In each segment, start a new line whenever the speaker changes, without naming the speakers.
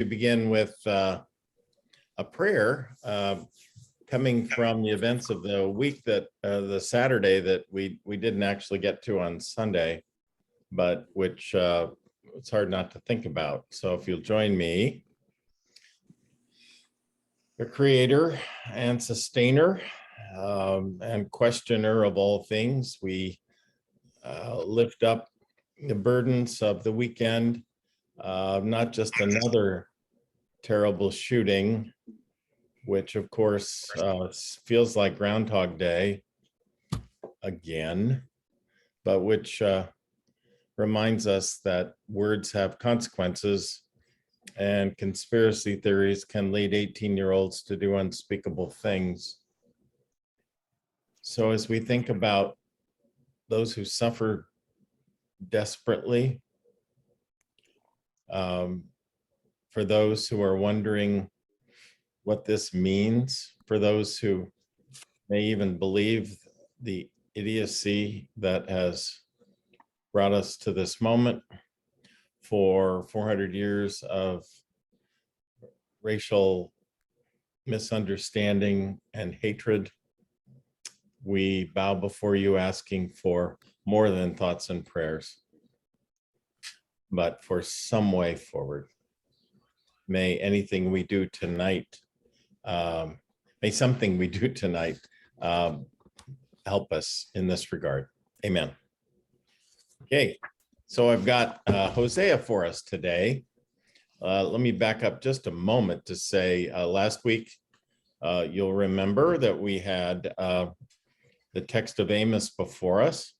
We begin with a prayer coming from the events of the week that the Saturday that we didn't actually get to on Sunday, but which it's hard not to think about. So if you'll join me, the creator and sustainer and questioner of all things, we lift up the burdens of the weekend, not just another terrible shooting, which of course feels like Groundhog Day again, but which reminds us that words have consequences and conspiracy theories can lead 18-year-olds to do unspeakable things. So as we think about those who suffer desperately, for those who are wondering what this means, for those who may even believe the idiocy that has brought us to this moment, for 400 years of racial misunderstanding and hatred, we bow before you asking for more than thoughts and prayers, but for some way forward. May anything we do tonight, may something we do tonight help us in this regard. Amen. Okay, so I've got Hosea for us today. Let me back up just a moment to say last week, you'll remember that we had the text of Amos before us.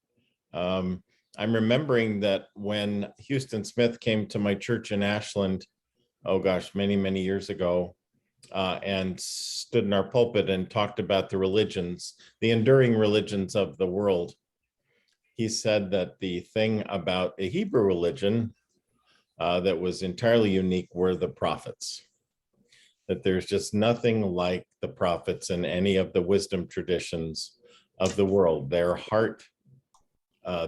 I'm remembering that when Houston Smith came to my church in Ashland, oh gosh, many, many years ago, and stood in our pulpit and talked about the religions, the enduring religions of the world. He said that the thing about a Hebrew religion that was entirely unique were the prophets, that there's just nothing like the prophets in any of the wisdom traditions of the world. Their heart,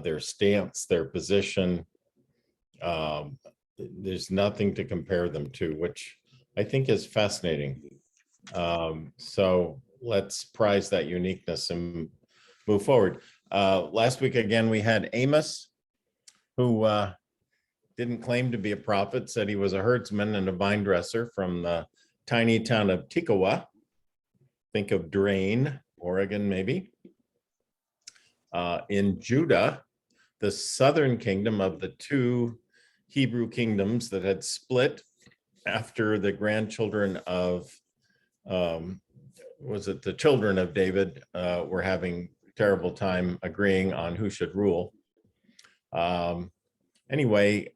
their stance, their position, there's nothing to compare them to, which I think is fascinating. So let's prize that uniqueness and move forward. Last week, again, we had Amos, who didn't claim to be a prophet, said he was a herdsman and a vine dresser from the tiny town of Tekoa. Think of Drain, Oregon, maybe. In Judah, the southern kingdom of the two Hebrew kingdoms that had split after the grandchildren of, was it the children of David were having a terrible time agreeing on who should rule. Anyway,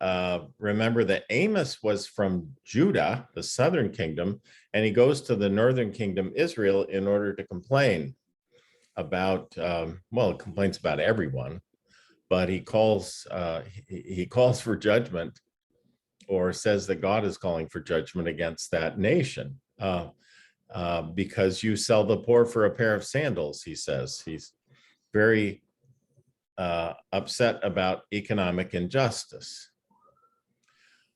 remember that Amos was from Judah, the southern kingdom, and he goes to the northern kingdom, Israel, in order to complain about, well, it complains about everyone, but he calls for judgment, or says that God is calling for judgment against that nation because you sell the poor for a pair of sandals, he says. He's very upset about economic injustice.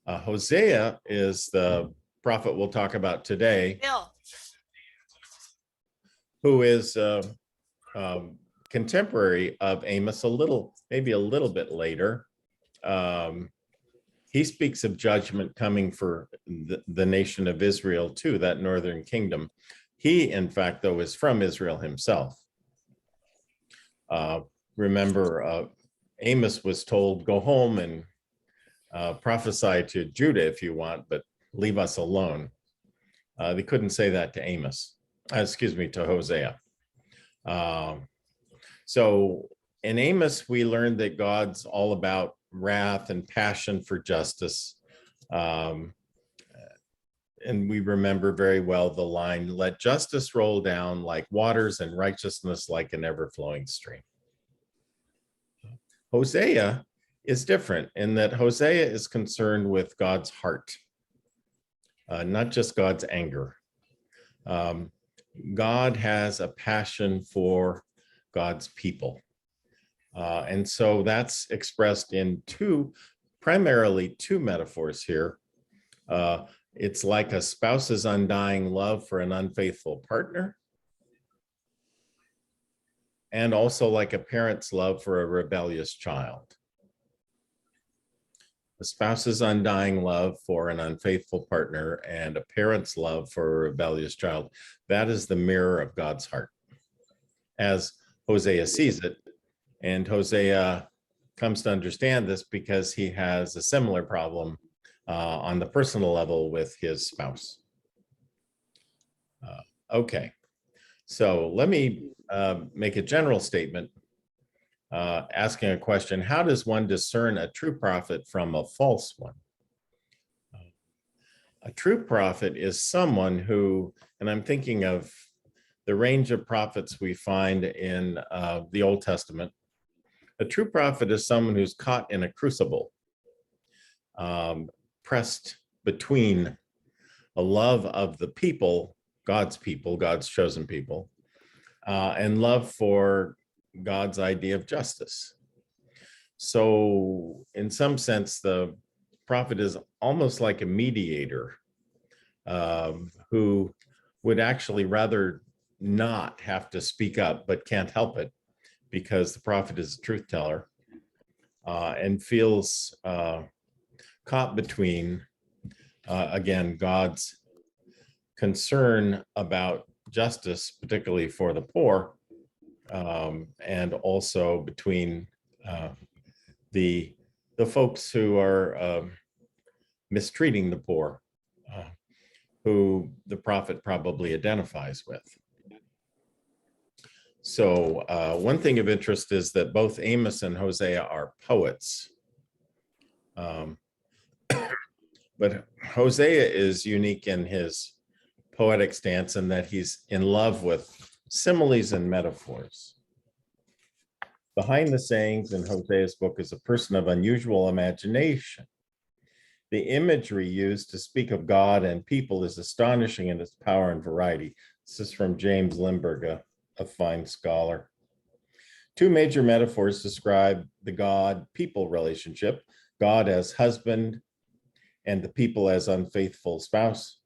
Hosea is the prophet we'll talk about today, who is contemporary of Amos, maybe a little bit later. He speaks of judgment coming for the nation of Israel too, that northern kingdom. He, in fact, though, is from Israel himself. Remember, Amos was told, go home and prophesy to Judah if you want, but leave us alone. They couldn't say that to Amos, to Hosea. So in Amos, we learned that God's all about wrath and passion for justice. And we remember very well the line, let justice roll down like waters and righteousness like an ever-flowing stream. Hosea is different in that Hosea is concerned with God's heart, not just God's anger. God has a passion for God's people. And so that's expressed in primarily two metaphors here. It's like a spouse's undying love for an unfaithful partner, and also like a parent's love for a rebellious child. A spouse's undying love for an unfaithful partner and a parent's love for a rebellious child. That is the mirror of God's heart, as Hosea sees it. And Hosea comes to understand this because he has a similar problem on the personal level with his spouse. Okay, so let me make a general statement asking a question: how does one discern a true prophet from a false one? A true prophet is someone who, and I'm thinking of the range of prophets we find in the Old Testament. A true prophet is someone who's caught in a crucible, pressed between a love of the people, God's chosen people, and love for God's idea of justice. So in some sense, the prophet is almost like a mediator who would actually rather not have to speak up, but can't help it because the prophet is a truth teller and feels caught between, again, God's concern about justice, particularly for the poor, and also between the folks who are mistreating the poor, who the prophet probably identifies with. So one thing of interest is that both Amos and Hosea are poets. But Hosea is unique in his poetic stance in that he's in love with similes and metaphors. Behind the sayings in Hosea's book is a person of unusual imagination. The imagery used to speak of God and people is astonishing in its power and variety. This is from James Limburg, a fine scholar. Two major metaphors describe the God-people relationship: God as husband and the people as unfaithful spouse.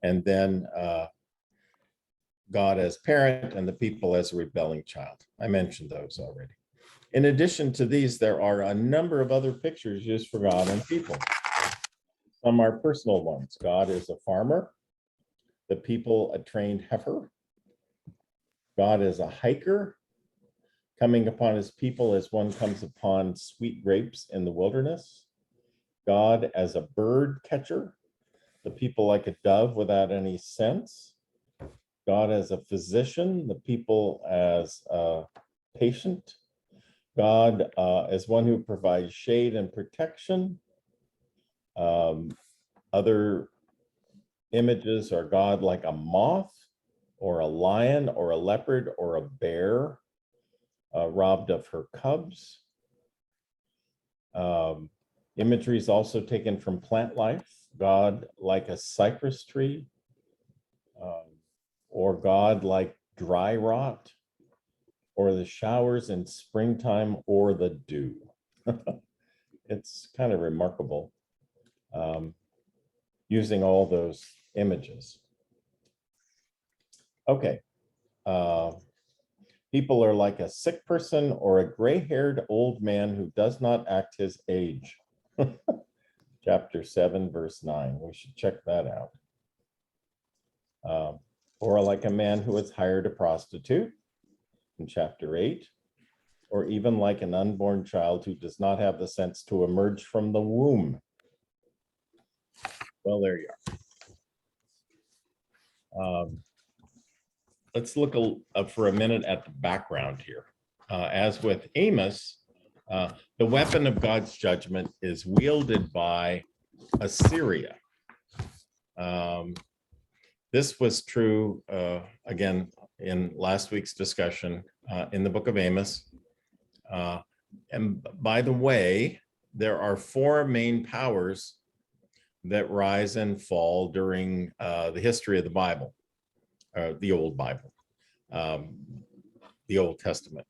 And then God as parent and the people as a rebelling child. I mentioned those already. In addition to these, there are a number of other pictures used for God and people. Some are personal ones. God is a farmer, the people a trained heifer. God is a hiker, coming upon his people as one comes upon sweet grapes in the wilderness. God as a bird catcher, the people like a dove without any sense. God as a physician, the people as a patient. God as one who provides shade and protection. Other images are God like a moth, or a lion, or a leopard, or a bear robbed of her cubs. Imagery is also taken from plant life. God like a cypress tree, or God like dry rot, or the showers in springtime, or the dew. It's kind of remarkable using all those images. Okay. People are like a sick person or a gray-haired old man who does not act his age. Chapter 7, verse 9. We should check that out. Or like a man who has hired a prostitute in chapter 8. Or even like an unborn child who does not have the sense to emerge from the womb. Well, there you are. Let's look for a minute at the background here. As with Amos, the weapon of God's judgment is wielded by Assyria. This was true, again, in last week's discussion in the book of Amos. And by the way, there are four main powers that rise and fall during the history of the Bible. The old Bible, the Old Testament.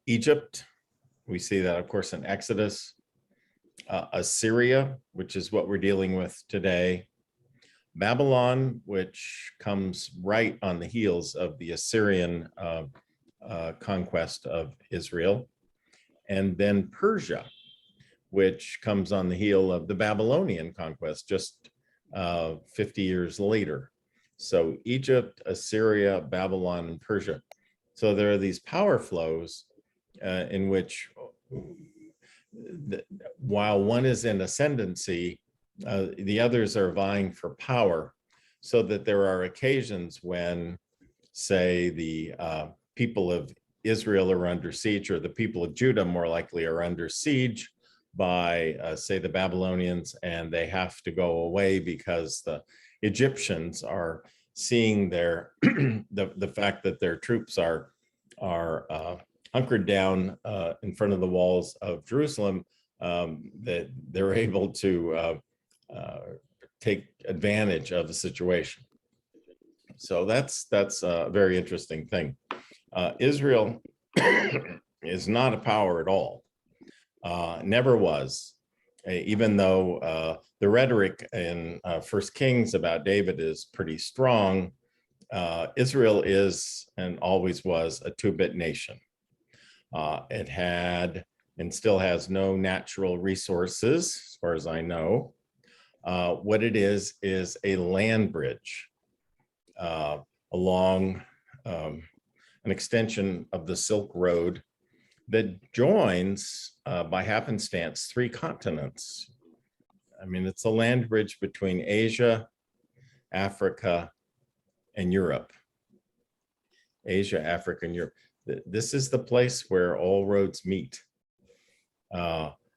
Egypt, we see that, of course, in Exodus. Assyria, which is what we're dealing with today, Babylon, which comes right on the heels of the Assyrian conquest of Israel, and then Persia, which comes on the heel of the Babylonian conquest just 50 years later. So Egypt, Assyria, Babylon, and Persia. So there are these power flows in which, while one is in ascendancy, the others are vying for power, so that there are occasions when, say, the people of Israel are under siege, or the people of Judah more likely are under siege by, say, the Babylonians, and they have to go away because the Egyptians are seeing their the fact that their troops are hunkered down in front of the walls of Jerusalem, that they're able to take advantage of the situation. So that's a very interesting thing. Israel is not a power at all. Never was, even though the rhetoric in First Kings about David is pretty strong. Israel is and always was a two-bit nation. It had and still has no natural resources, as far as I know. What it is a land bridge along an extension of the Silk Road that joins, by happenstance, 3 continents. I mean, it's a land bridge between Asia, Africa, and Europe. Asia, Africa, and Europe. This is the place where all roads meet.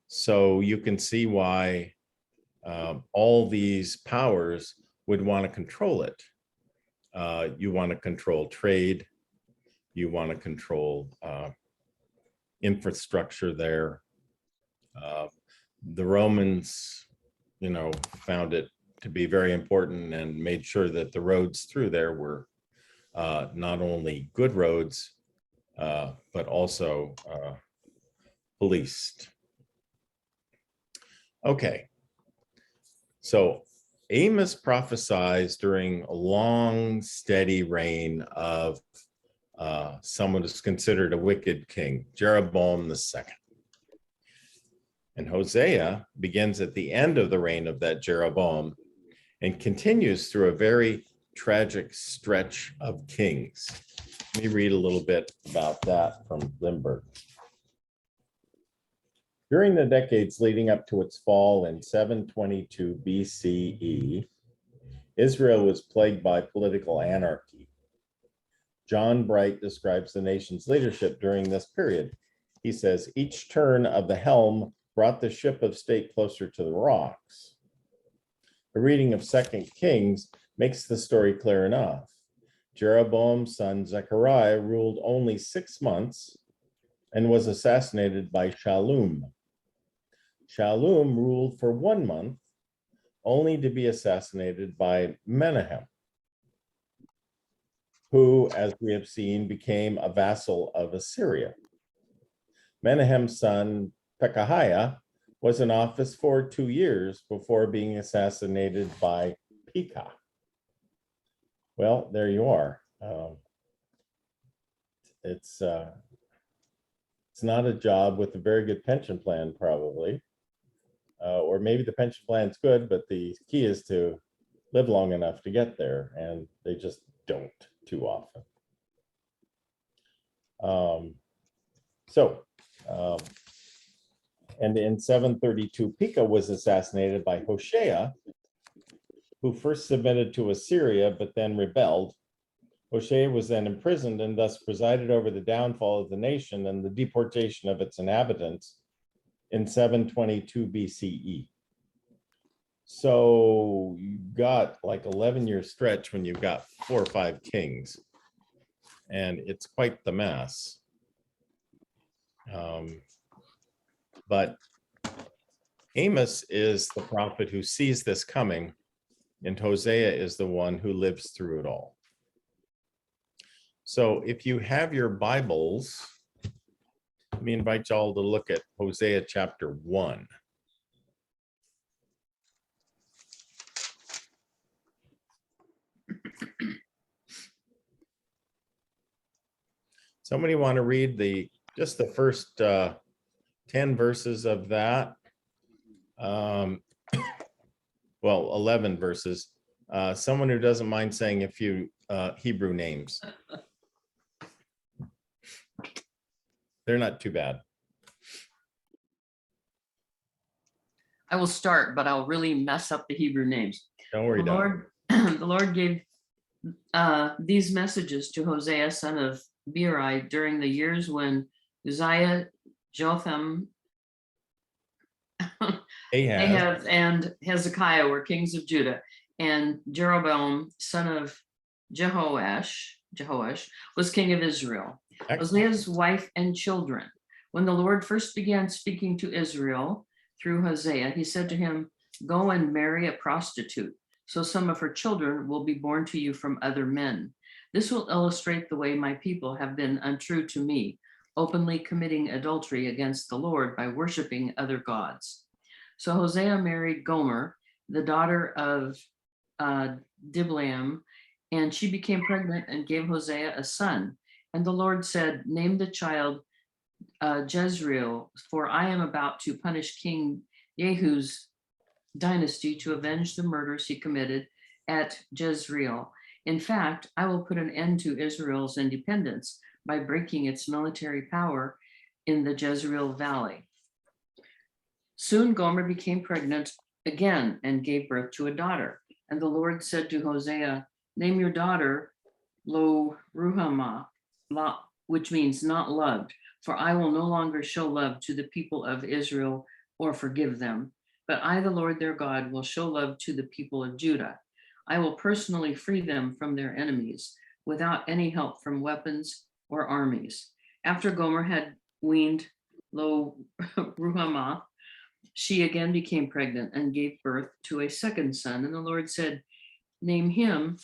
So you can see why all these powers would want to control it. You want to control trade. You want to control infrastructure there. The Romans, found it to be very important and made sure that the roads through there were not only good roads, but also policed. Okay, so Amos prophesies during a long, steady reign of someone who's considered a wicked king, Jeroboam II. And Hosea begins at the end of the reign of that Jeroboam and continues through a very tragic stretch of kings. Let me read a little bit about that from Limburg. During the decades leading up to its fall in 722 BCE, Israel was plagued by political anarchy. John Bright describes the nation's leadership during this period. He says, each turn of the helm brought the ship of state closer to the rocks. The reading of 2 Kings makes the story clear enough. Jeroboam's son Zechariah ruled only 6 months and was assassinated by Shallum. Shallum ruled for 1 month, only to be assassinated by Menahem, who, as we have seen, became a vassal of Assyria. Menahem's son Pekahiah was in office for 2 years before being assassinated by Pekah. Well, there you are. It's not a job with a very good pension plan, probably. Or maybe the pension plan's good, but the key is to live long enough to get there, and they just don't too often. And in 732, Pekah was assassinated by Hosea, who first submitted to Assyria, but then rebelled. Hosea was then imprisoned and thus presided over the downfall of the nation and the deportation of its inhabitants in 722 BCE. So you got like 11-year stretch when you've got 4 or 5 kings, and it's quite the mess. But Amos is the prophet who sees this coming, and Hosea is the one who lives through it all. So if you have your Bibles, let me invite y'all to look at Hosea chapter 1. Somebody want to read just the first 10 verses of that? Well, 11 verses. Someone who doesn't mind saying a few Hebrew names. They're not too bad.
I will start, but I'll really mess up the Hebrew names.
Don't worry,
The Lord gave these messages to Hosea, son of Beeri, during the years when Uzziah, Jotham, Ahaz, and Hezekiah were kings of Judah, and Jeroboam, son of Jehoash, was king of Israel. Hosea's wife and children. When the Lord first began speaking to Israel through Hosea, he said to him, "Go and marry a prostitute, so some of her children will be born to you from other men. This will illustrate the way my people have been untrue to me, openly committing adultery against the Lord by worshiping other gods." So Hosea married Gomer, the daughter of Diblaim, and she became pregnant and gave Hosea a son. And the Lord said, "Name the child Jezreel, for I am about to punish King Jehu's dynasty to avenge the murders he committed at Jezreel. In fact, I will put an end to Israel's independence by breaking its military power in the Jezreel Valley." Soon Gomer became pregnant again and gave birth to a daughter. And the Lord said to Hosea, "Name your daughter Lo Ruhamah, which means not loved, for I will no longer show love to the people of Israel or forgive them. But I, the Lord their God, will show love to the people of Judah. I will personally free them from their enemies without any help from weapons or armies." After Gomer had weaned Lo Ruhamah, she again became pregnant and gave birth to a second son. And the Lord said, "Name him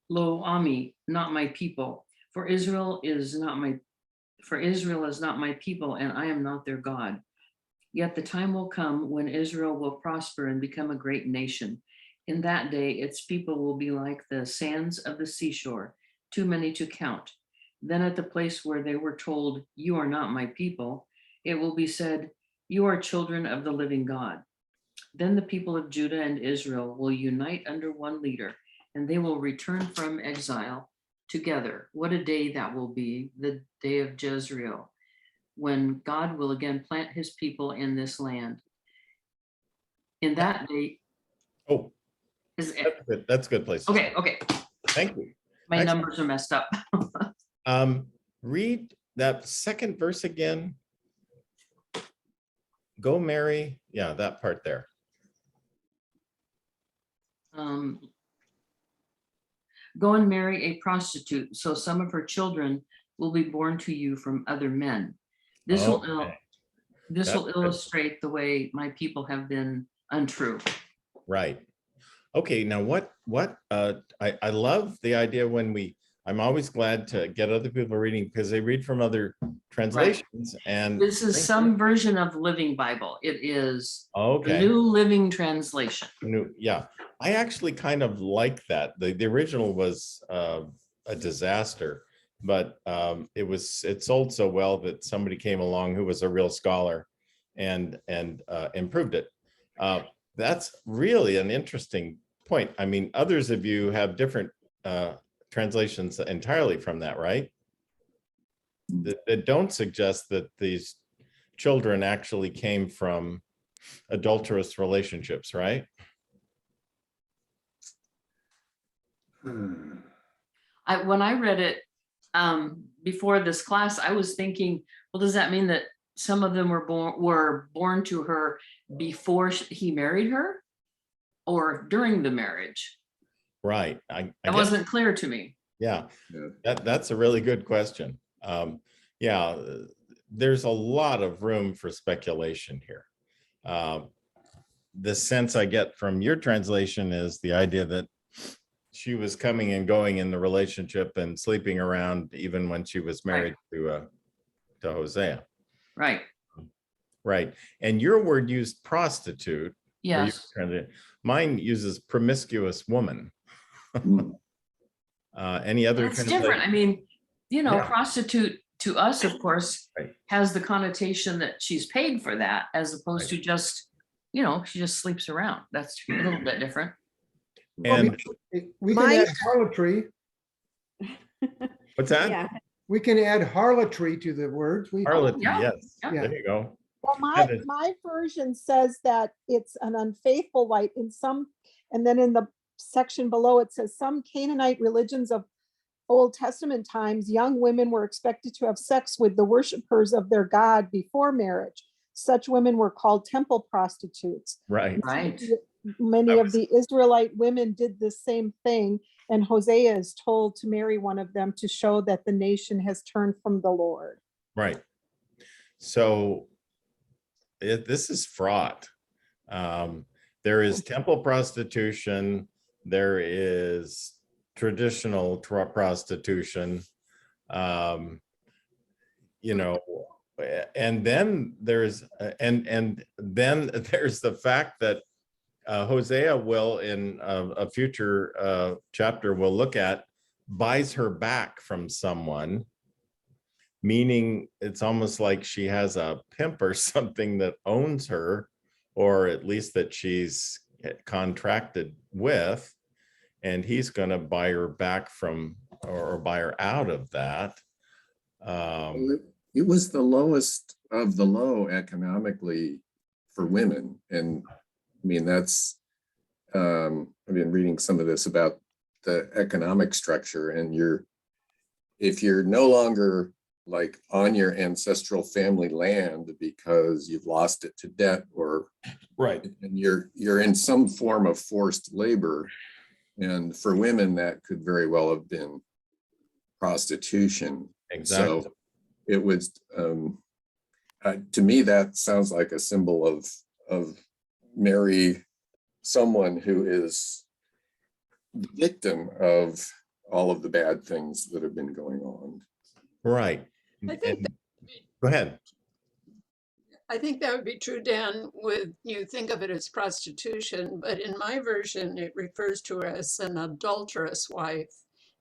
Lo Ami, not my people, for Israel is not my people, and I am not their God. Yet the time will come when Israel will prosper and become a great nation. In that day, its people will be like the sands of the seashore, too many to count. Then at the place where they were told, 'You are not my people,' it will be said, 'You are children of the living God.' Then the people of Judah and Israel will unite under one leader, and they will return from exile together. What a day that will be, the day of Jezreel, when God will again plant his people in this land. In that day."
Oh,
Is it,
that's good. That's a good place.
okay.
Thank you.
My
Excellent.
numbers are messed up.
Read that second verse again. Go marry. Yeah, that part there.
Go and marry a prostitute, so some of her children will be born to you from other men. This will illustrate the way my people have been untrue.
Right. Okay. Now I love the idea when I'm always glad to get other people reading because they read from other translations. Right. And
this is some version of Living Bible. It is
okay.
The New Living Translation.
Yeah. I actually kind of like that. The original was a disaster, but it sold so well that somebody came along who was a real scholar and improved it. That's really an interesting point. I mean, others of you have different translations entirely from that, right? That don't suggest that these children actually came from adulterous relationships, right?
When I read it before this class, I was thinking, well, does that mean that some of them were born to her before he married her or during the marriage?
Right.
That wasn't clear to me.
Yeah. That's a really good question. Yeah, there's a lot of room for speculation here. The sense I get from your translation is the idea that she was coming and going in the relationship and sleeping around even when she was married to Hosea.
Right.
Right. And your word used prostitute.
Yes.
Mine uses promiscuous woman. Any other?
It's different. I mean,
Yeah.
prostitute to us, of course,
Right.
has the connotation that she's paid for that, as opposed to just, she just sleeps around. That's a little bit different.
And
We can
My-
add harlotry.
what's that?
Yeah.
We can add harlotry to the words.
Harlotry,
yeah,
yes.
yeah.
There you go.
Well,
Heather.
my version says that it's an unfaithful wife in some, and then in the section below, it says some Canaanite religions of Old Testament times, young women were expected to have sex with the worshipers of their God before marriage. Such women were called temple prostitutes.
Right.
Right.
Many
I
of the Israelite women did the same thing, and Hosea is told to marry one of them to show that the nation has turned from the Lord.
Right. So this is fraught. There is temple prostitution. There is traditional prostitution. And then there's the fact that Hosea will, in a future chapter we'll look at, buys her back from someone, meaning it's almost like she has a pimp or something that owns her, or at least that she's contracted with, and he's going to buy her back from, or buy her out of that.
It was the lowest of the low economically for women. And I mean, that's, I've been reading some of this about the economic structure, and if you're no longer like on your ancestral family land because you've lost it to debt, or
Right.
and you're in some form of forced labor. And for women, that could very well have been prostitution.
Exactly.
So it was, to me, that sounds like a symbol of marry someone who is the victim of all of the bad things that have been going on.
Right.
I think
And- go ahead.
I think that would be true, Dan, with you think of it as prostitution, but in my version, it refers to her as an adulterous wife.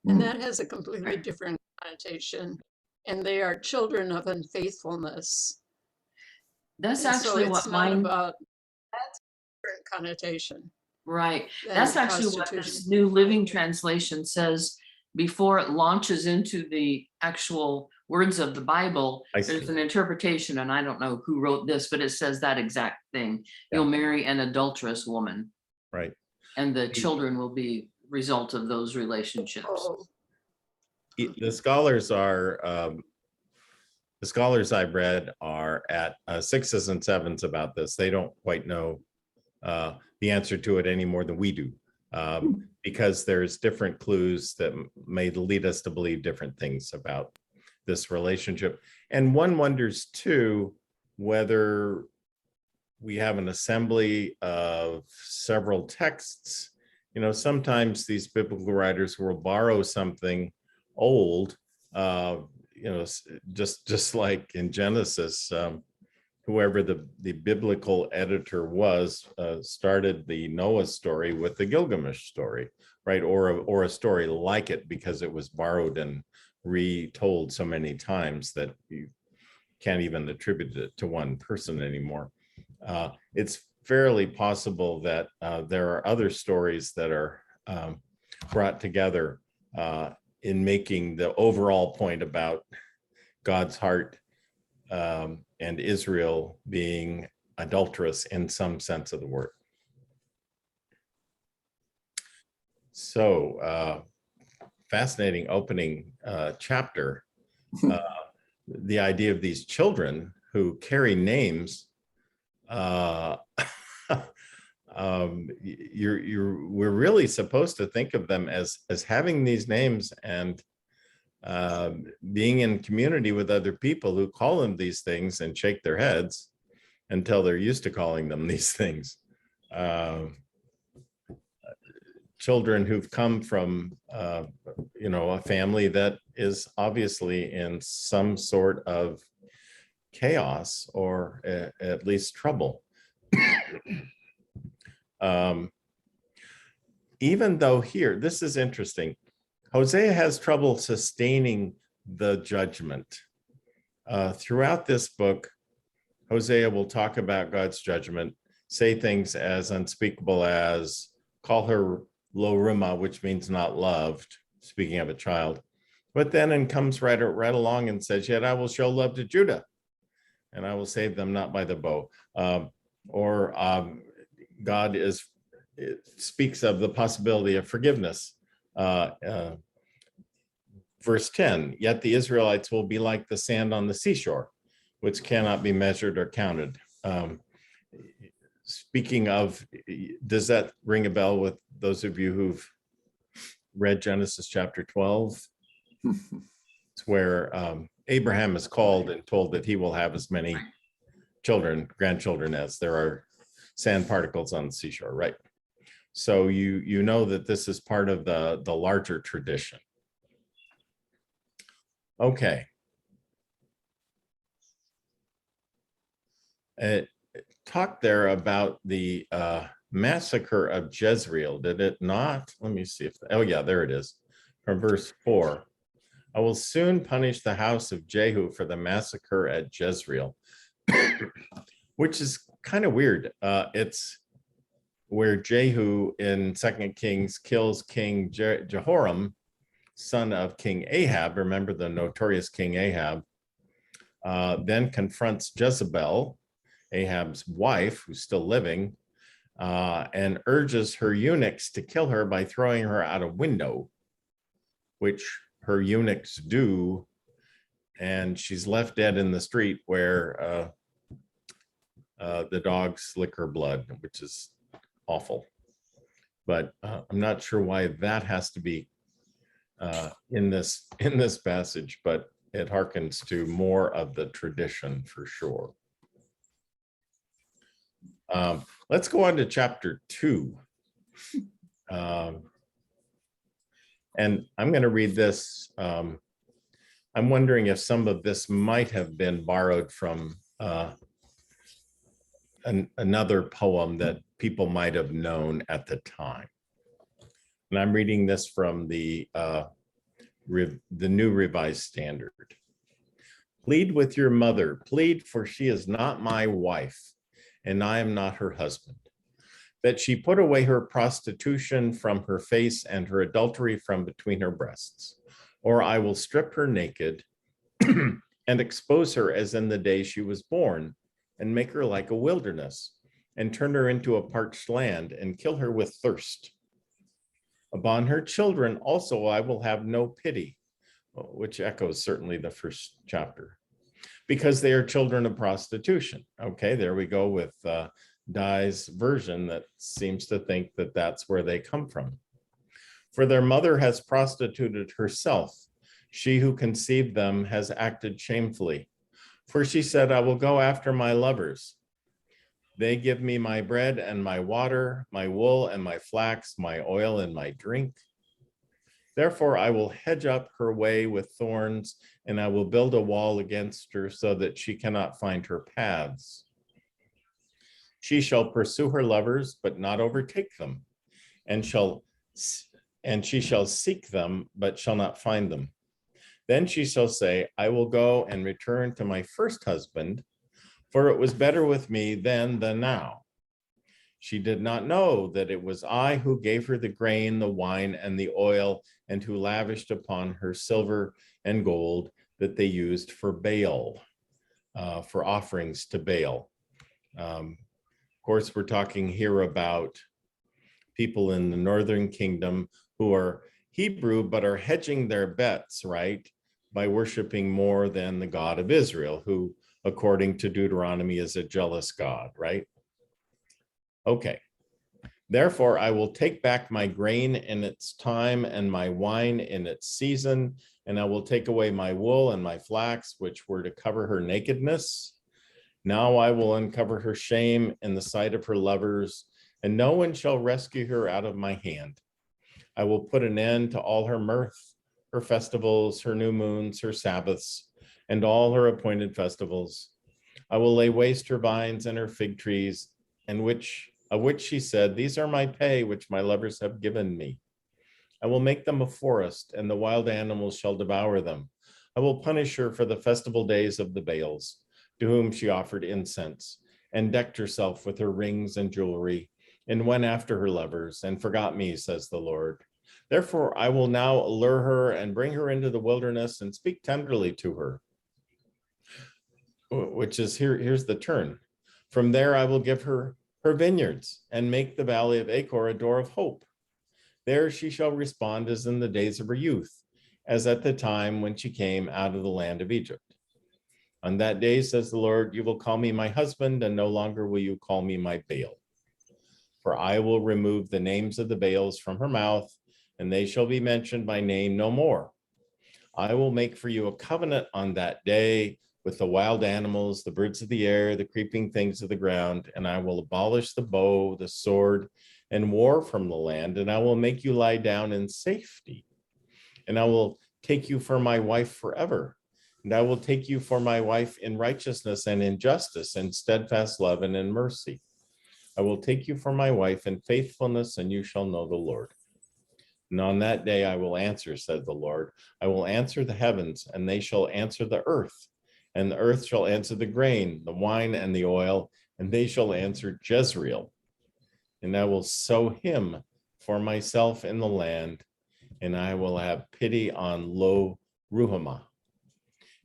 And that has a completely different connotation. And they are children of unfaithfulness.
That's
And so
actually
it's
what
not
mine,
about, that's a different connotation.
right.
than
That's actually what
prostitution.
this New Living Translation says before it launches into the actual words of the Bible.
I
There's
see.
an interpretation, and I don't know who wrote this, but it says that exact thing.
Yeah.
You'll marry an adulterous woman,
Right.
and the children will be result of those relationships.
Oh,
The scholars I've read are at sixes and sevens about this. They don't quite know the answer to it any more than we do, because there's different clues that may lead us to believe different things about this relationship. And one wonders too whether we have an assembly of several texts. Sometimes these biblical writers will borrow something old, just like in Genesis, whoever the biblical editor was, started the Noah story with the Gilgamesh story, right? Or a story like it, because it was borrowed and retold so many times that you can't even attribute it to one person anymore. It's fairly possible that there are other stories that are brought together in making the overall point about God's heart and Israel being adulterous in some sense of the word. So fascinating opening chapter. The idea of these children who carry names, we're really supposed to think of them as having these names and being in community with other people who call them these things and shake their heads until they're used to calling them these things. Children who've come from a family that is obviously in some sort of chaos, or at least trouble. Even though here, this is interesting, Hosea has trouble sustaining the judgment. Throughout this book, Hosea will talk about God's judgment, say things as unspeakable as call her lo ruma, which means not loved, speaking of a child, but then comes right along and says, yet I will show love to Judah, and I will save them not by the bow. God speaks of the possibility of forgiveness. Verse 10, yet the Israelites will be like the sand on the seashore, which cannot be measured or counted. Speaking of, does that ring a bell with those of you who've read Genesis chapter 12? It's where Abraham is called and told that he will have as many grandchildren as there are sand particles on the seashore, right? So you know that this is part of the larger tradition. Okay. Talk there about the massacre of Jezreel, did it not? Let me see if, oh yeah, there it is. From verse 4. I will soon punish the house of Jehu for the massacre at Jezreel, which is kind of weird. It's where Jehu in 2 Kings kills King Jehoram, son of King Ahab. Remember the notorious King Ahab. Then confronts Jezebel, Ahab's wife, who's still living, and urges her eunuchs to kill her by throwing her out a window, which her eunuchs do, and she's left dead in the street where the dogs lick her blood, which is awful. But I'm not sure why that has to be in this passage, but it harkens to more of the tradition for sure. Let's go on to chapter 2. And I'm going to read this. I'm wondering if some of this might have been borrowed from another poem that people might have known at the time. And I'm reading this from the New Revised Standard. Plead with your mother, plead, for she is not my wife, and I am not her husband. That she put away her prostitution from her face and her adultery from between her breasts, or I will strip her naked and expose her as in the day she was born, and make her like a wilderness, and turn her into a parched land, and kill her with thirst. Upon her children also I will have no pity, which echoes certainly the first chapter, because they are children of prostitution. Okay, there we go with Dye's version that seems to think that that's where they come from. For their mother has prostituted herself. She who conceived them has acted shamefully. For she said, I will go after my lovers. They give me my bread and my water, my wool and my flax, my oil and my drink. Therefore, I will hedge up her way with thorns, and I will build a wall against her so that she cannot find her paths. She shall pursue her lovers, but not overtake them, and she shall seek them, but shall not find them. Then she shall say, I will go and return to my first husband, for it was better with me then than now. She did not know that it was I who gave her the grain, the wine, and the oil, and who lavished upon her silver and gold that they used for Baal, for offerings to Baal. Of course, we're talking here about people in the northern kingdom who are Hebrew, but are hedging their bets, right, by worshiping more than the God of Israel, who, according to Deuteronomy, is a jealous God, right? Okay. Therefore, I will take back my grain in its time and my wine in its season, and I will take away my wool and my flax, which were to cover her nakedness. Now I will uncover her shame in the sight of her lovers, and no one shall rescue her out of my hand. I will put an end to all her mirth, her festivals, her new moons, her Sabbaths, and all her appointed festivals. I will lay waste her vines and her fig trees, of which she said, these are my pay, which my lovers have given me. I will make them a forest, and the wild animals shall devour them. I will punish her for the festival days of the Baals, to whom she offered incense, and decked herself with her rings and jewelry, and went after her lovers, and forgot me, says the Lord. Therefore, I will now allure her and bring her into the wilderness and speak tenderly to her. Which is here's the turn. From there, I will give her her vineyards and make the valley of Achor a door of hope. There she shall respond as in the days of her youth, as at the time when she came out of the land of Egypt. On that day, says the Lord, you will call me my husband, and no longer will you call me my Baal. For I will remove the names of the Baals from her mouth, and they shall be mentioned by name no more. I will make for you a covenant on that day with the wild animals, the birds of the air, the creeping things of the ground, and I will abolish the bow, the sword, and war from the land, and I will make you lie down in safety. And I will take you for my wife forever. And I will take you for my wife in righteousness and in justice and steadfast love and in mercy. I will take you for my wife in faithfulness, and you shall know the Lord. And on that day I will answer, said the Lord. I will answer the heavens, and they shall answer the earth. And the earth shall answer the grain, the wine, and the oil, and they shall answer Jezreel. And I will sow him for myself in the land, and I will have pity on Lo Ruhamah.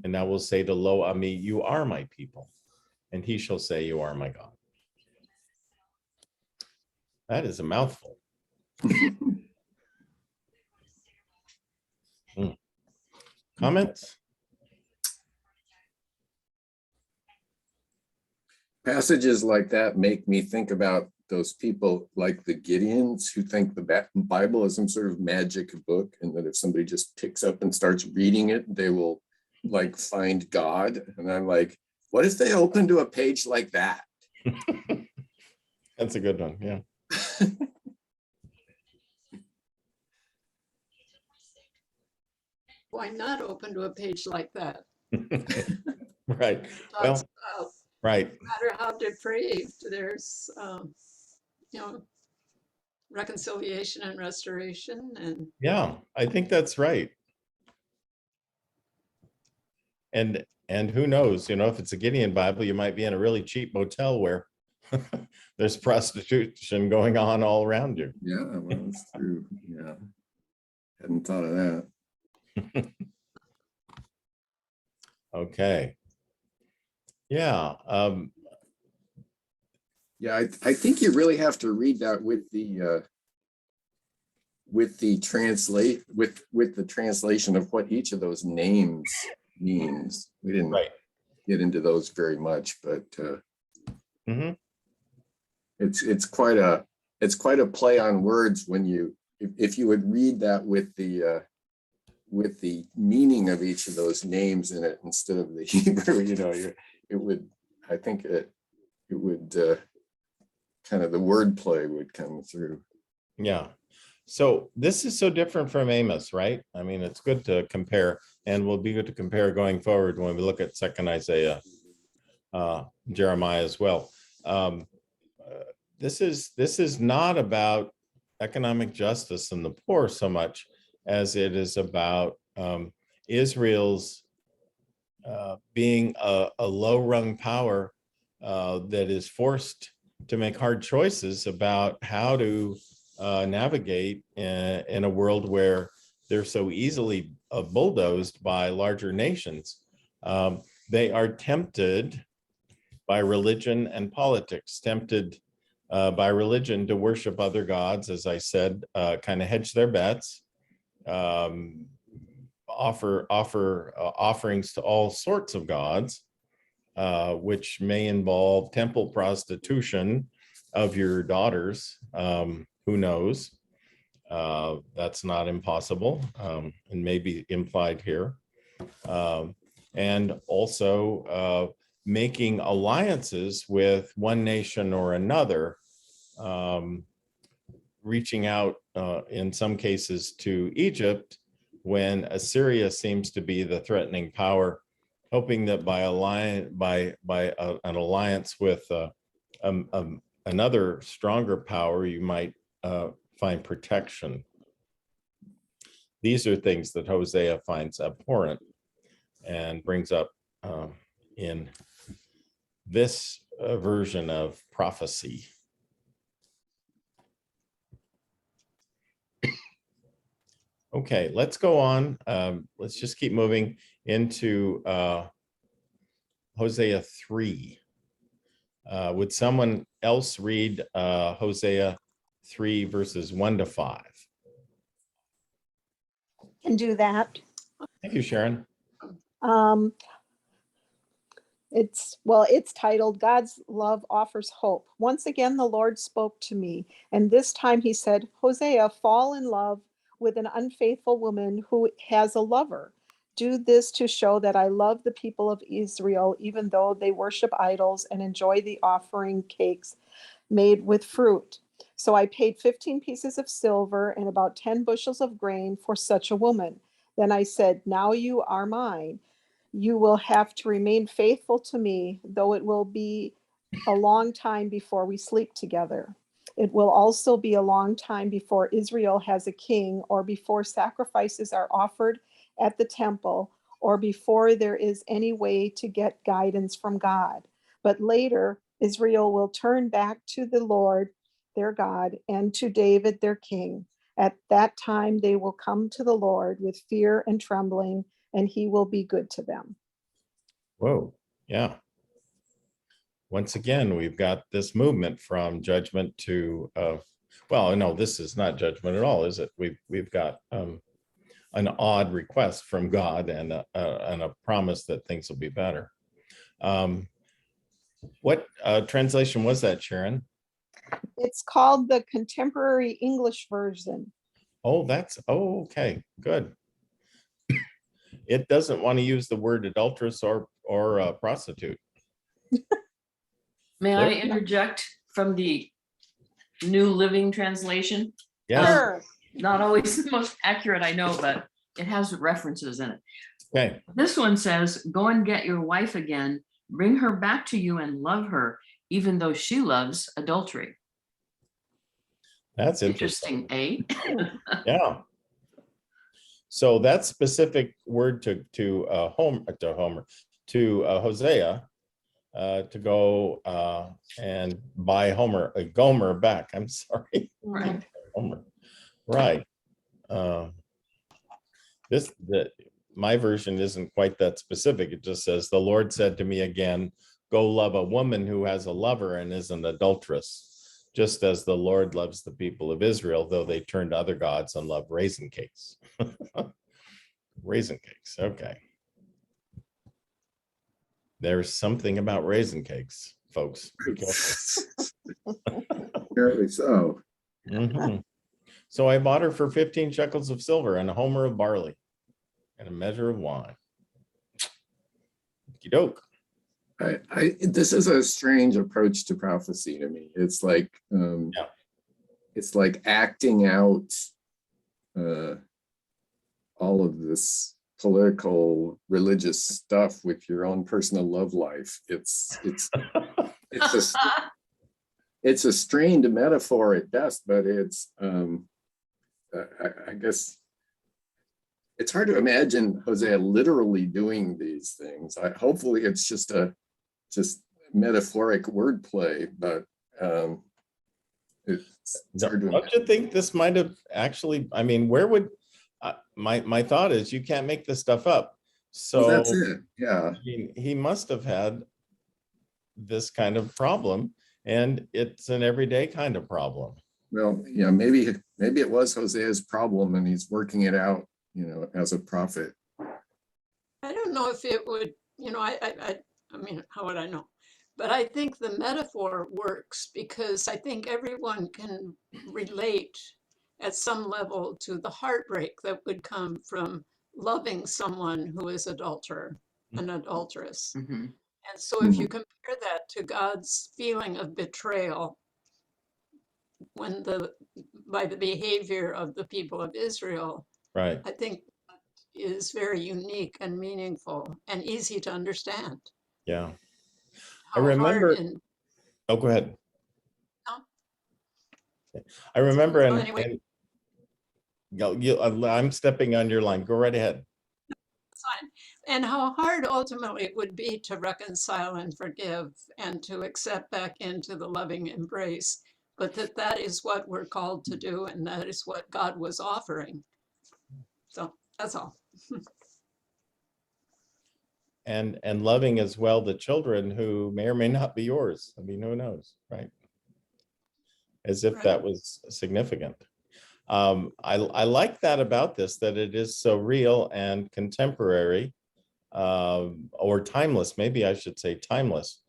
And I will say to Lo Ami, you are my people. And he shall say, you are my God. That is a mouthful. Comments?
Passages like that make me think about those people like the Gideons who think the Bible is some sort of magic book, and that if somebody just picks up and starts reading it, they will like find God. And I'm like, what if they open to a page like that?
That's a good one. Yeah.
Why not open to a page like that?
Right.
Talks
Well,
about
right.
no matter how depraved, there's, you know, reconciliation and restoration, and
Yeah, I think that's right. And who knows, if it's a Gideon Bible, you might be in a really cheap motel where there's prostitution going on all around you.
Yeah, well, that's true. Yeah, hadn't thought of that.
Okay. Yeah.
Yeah, I think you really have to read that with the translation of what each of those names means. We didn't
Right.
get into those very much, but
Mhm.
it's quite a play on words when if you would read that with the meaning of each of those names in it instead of the Hebrew, it would, I think it would kind of the wordplay would come through.
Yeah. So this is so different from Amos, right? I mean, it's good to compare, and will be good to compare going forward when we look at 2nd Isaiah, Jeremiah as well. This is not about economic justice and the poor so much as it is about Israel's being a low-rung power that is forced to make hard choices about how to navigate in a world where they're so easily bulldozed by larger nations. They are tempted by religion and politics, tempted by religion to worship other gods, as I said, kind of hedge their bets, offer offerings to all sorts of gods, which may involve temple prostitution of your daughters. Who knows? That's not impossible, and maybe implied here. And also making alliances with one nation or another, reaching out in some cases to Egypt when Assyria seems to be the threatening power, hoping that by an alliance with another stronger power, you might find protection. These are things that Hosea finds abhorrent. and brings up in this version of prophecy. Okay, let's go on. Let's just keep moving into Hosea 3. Would someone else read Hosea 3 verses 1 to 5?
Can do that.
Thank you, Sharon.
It's titled God's Love Offers Hope. Once again, the Lord spoke to me, and this time he said, Hosea, fall in love with an unfaithful woman who has a lover. Do this to show that I love the people of Israel, even though they worship idols and enjoy the offering cakes made with fruit. So I paid 15 pieces of silver and about 10 bushels of grain for such a woman. Then I said, now you are mine. You will have to remain faithful to me, though it will be a long time before we sleep together. It will also be a long time before Israel has a king, or before sacrifices are offered at the temple, or before there is any way to get guidance from God. But later, Israel will turn back to the Lord, their God, and to David, their king. At that time, they will come to the Lord with fear and trembling, and he will be good to them.
Whoa, yeah. Once again, we've got this movement from judgment to, well, no, this is not judgment at all, is it? We've got an odd request from God and a promise that things will be better. What translation was that, Sharon?
It's called the Contemporary English Version.
Oh, okay, good. It doesn't want to use the word adulteress or prostitute.
May I
There-
interject from the New Living Translation?
Yes,
Sure.
Not always the most accurate, I know, but it has references in it.
okay,
This one says, go and get your wife again, bring her back to you and love her, even though she loves adultery.
that's interesting.
Interesting, eh?
Yeah. So that specific word to Hosea to go and buy Gomer back. I'm sorry,
Right.
Homer. Right. My version isn't quite that specific. It just says, the Lord said to me again, go love a woman who has a lover and is an adulteress, just as the Lord loves the people of Israel, though they turn to other gods and love raisin cakes. Raisin cakes, okay. There's something about raisin cakes, folks. Be careful.
Apparently so.
Mhm. So I bought her for 15 shekels of silver and a homer of barley and a measure of wine. Okey-doke.
This is a strange approach to prophecy to me. It's like it's like acting out all of this political religious stuff with your own personal love life. It's a strained metaphor at best, but it's I guess it's hard to imagine Hosea literally doing these things. Hopefully it's just metaphoric wordplay, but it's hard to
Don't
imagine.
you think this might have actually, I mean, where would, my thought is you can't make this stuff up. So
Well, that's it. Yeah.
he must have had this kind of problem, and it's an everyday kind of problem.
Well, yeah, maybe it was Hosea's problem and he's working it out, as a prophet.
I don't know if it would, I mean, how would I know? But I think the metaphor works because I think everyone can relate at some level to the heartbreak that would come from loving someone who is an adulteress.
Mhm.
And so if you compare that to God's feeling of betrayal by the behavior of the people of Israel,
Right.
I think that is very unique and meaningful and easy to understand.
Yeah.
How
remember-
hard
Oh, go ahead.
No.
I remember,
Well, anyway.
I'm stepping on your line. Go right ahead.
It's fine. And how hard ultimately it would be to reconcile and forgive and to accept back into the loving embrace, but that is what we're called to do, and that is what God was offering. So that's all.
And loving as well the children who may or may not be yours. I mean, who knows, right? As if that was significant. I like that about this, that it is so real and contemporary, or timeless. Maybe I should say timeless.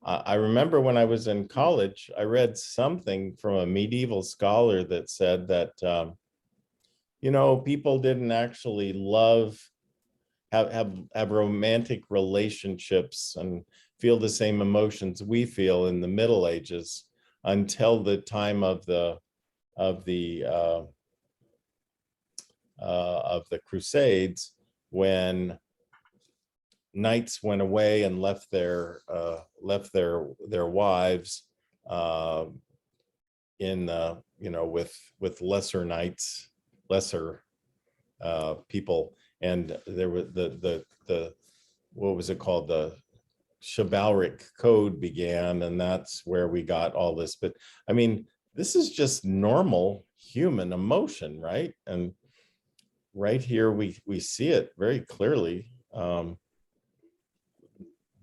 I remember when I was in college, I read something from a medieval scholar that said that, you know, people didn't actually have romantic relationships and feel the same emotions we feel in the Middle Ages until the time of the Crusades, when knights went away and left their wives in you know, with lesser knights, lesser people, and there was the what was it called, the chivalric code began, and that's where we got all this. But I mean, this is just normal human emotion, right? And right here we see it very clearly.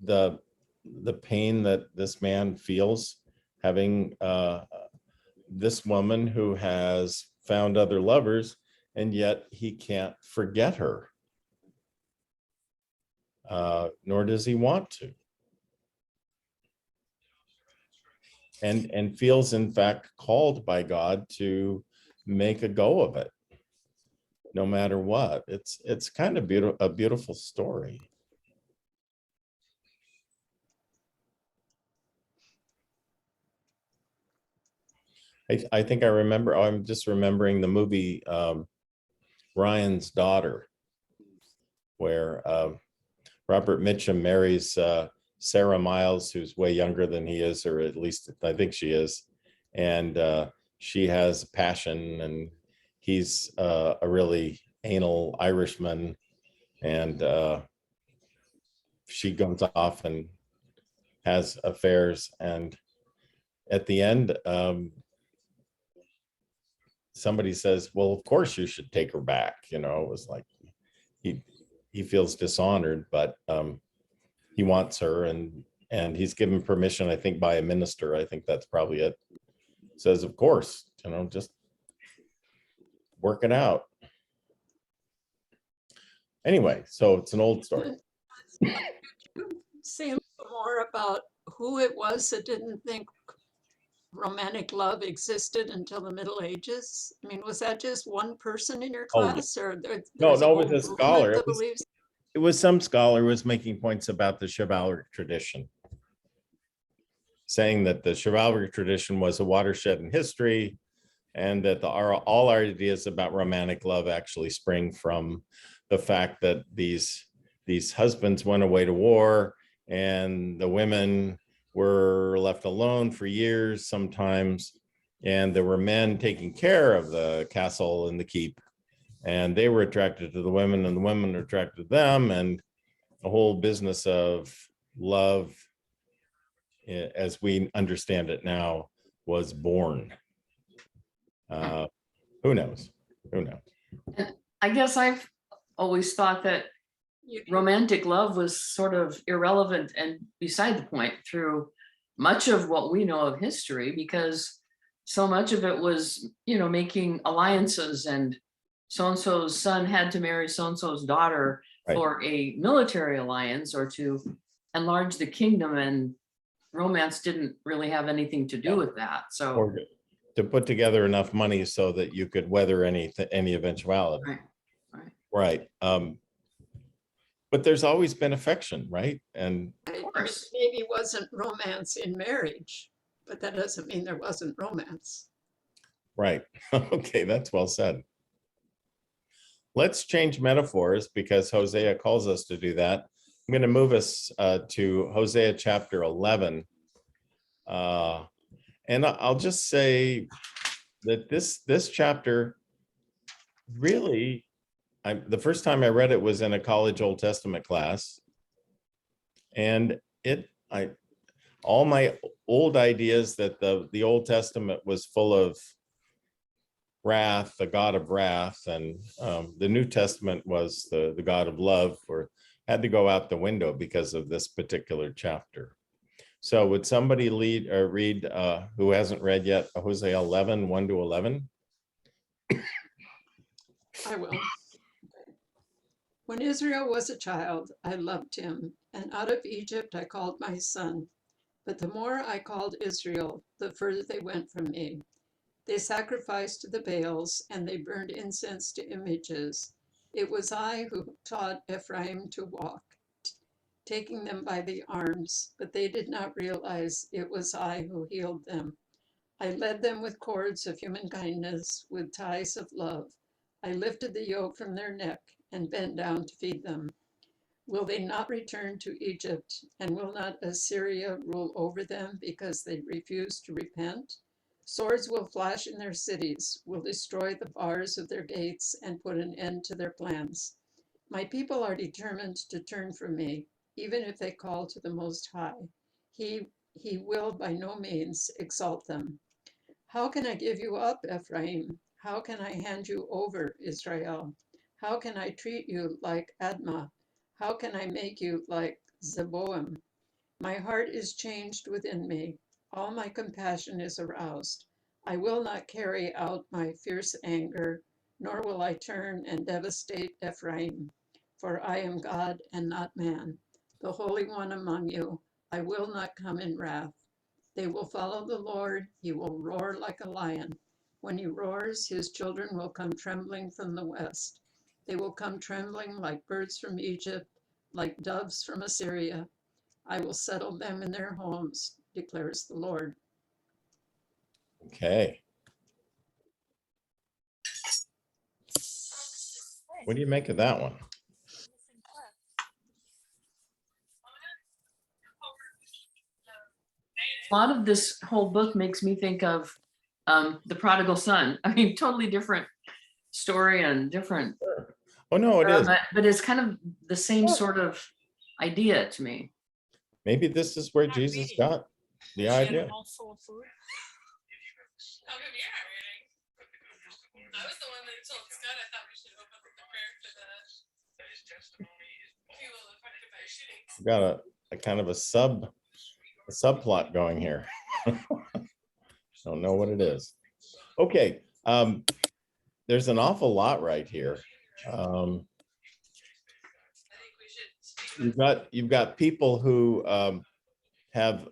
The pain that this man feels having this woman who has found other lovers, and yet he can't forget her, nor does he want to, and feels in fact called by God to make a go of it, no matter what. It's kind of a beautiful story. I think I remember, I'm just remembering the movie Ryan's Daughter, where Robert Mitchum marries Sarah Miles, who's way younger than he is, or at least I think she is. And she has passion, and he's a really anal Irishman. And she goes off and has affairs. And at the end, somebody says, well, of course you should take her back. You know, it was like, he feels dishonored, but he wants her, and he's given permission, I think, by a minister. I think that's probably it. Says, of course, you know, just work it out. Anyway, so it's an old story.
Say a little more about who it was that didn't think romantic love existed until the Middle Ages? I mean, was that just one person in your class, or
No,
there's a
it
whole
was a
movement
scholar.
that believes?
It was some scholar who was making points about the chivalric tradition, saying that the chivalric tradition was a watershed in history, and that all our ideas about romantic love actually spring from the fact that these husbands went away to war, and the women were left alone for years sometimes, and there were men taking care of the castle and the keep, and they were attracted to the women, and the women were attracted to them, and the whole business of love, as we understand it now, was born. Who knows? Who knows?
And I guess I've always thought that romantic love was sort of irrelevant and beside the point through much of what we know of history, because so much of it was, you know, making alliances, and so-and-so's son had to marry so-and-so's daughter
Right.
for a military alliance or to enlarge the kingdom, and romance didn't really have anything to do with that. So
Or to put together enough money so that you could weather any eventuality.
Right.
But there's always been affection, right? And
I mean,
course.
maybe wasn't romance in marriage, but that doesn't mean there wasn't romance.
right. Okay, that's well said. Let's change metaphors, because Hosea calls us to do that. I'm going to move us to Hosea chapter 11. And I'll just say that this chapter really the first time I read it was in a college Old Testament class. And all my old ideas that the Old Testament was full of wrath, the God of wrath, and the New Testament was the God of love, had to go out the window because of this particular chapter. So would somebody read who hasn't read yet, Hosea 11, 1 to 11?
I will. When Israel was a child, I loved him, and out of Egypt I called my son. But the more I called Israel, the further they went from me. They sacrificed to the Baals, and they burned incense to images. It was I who taught Ephraim to walk, taking them by the arms, but they did not realize it was I who healed them. I led them with cords of human kindness, with ties of love. I lifted the yoke from their neck and bent down to feed them. Will they not return to Egypt, and will not Assyria rule over them because they refuse to repent? Swords will flash in their cities, will destroy the bars of their gates, and put an end to their plans. My people are determined to turn from me, even if they call to the Most High. He will by no means exalt them. How can I give you up, Ephraim? How can I hand you over, Israel? How can I treat you like Admah? How can I make you like Zeboim? My heart is changed within me. All my compassion is aroused. I will not carry out my fierce anger, nor will I turn and devastate Ephraim. For I am God and not man, the Holy One among you. I will not come in wrath. They will follow the Lord. He will roar like a lion. When he roars, his children will come trembling from the west. They will come trembling like birds from Egypt, like doves from Assyria. I will settle them in their homes, declares the Lord.
Okay. What do you make of that one?
A lot of this whole book makes me think of the prodigal son. I mean, totally different story and different,
Oh, no, it is.
but it's kind of the same sort of idea to me.
Maybe this is where Jesus got the idea.
I was the one that told Scott I thought we should open up the prayer for the people affected by shootings.
We've got a kind of a subplot going here. Don't know what it is. Okay, there's an awful lot right here. You've got people who have,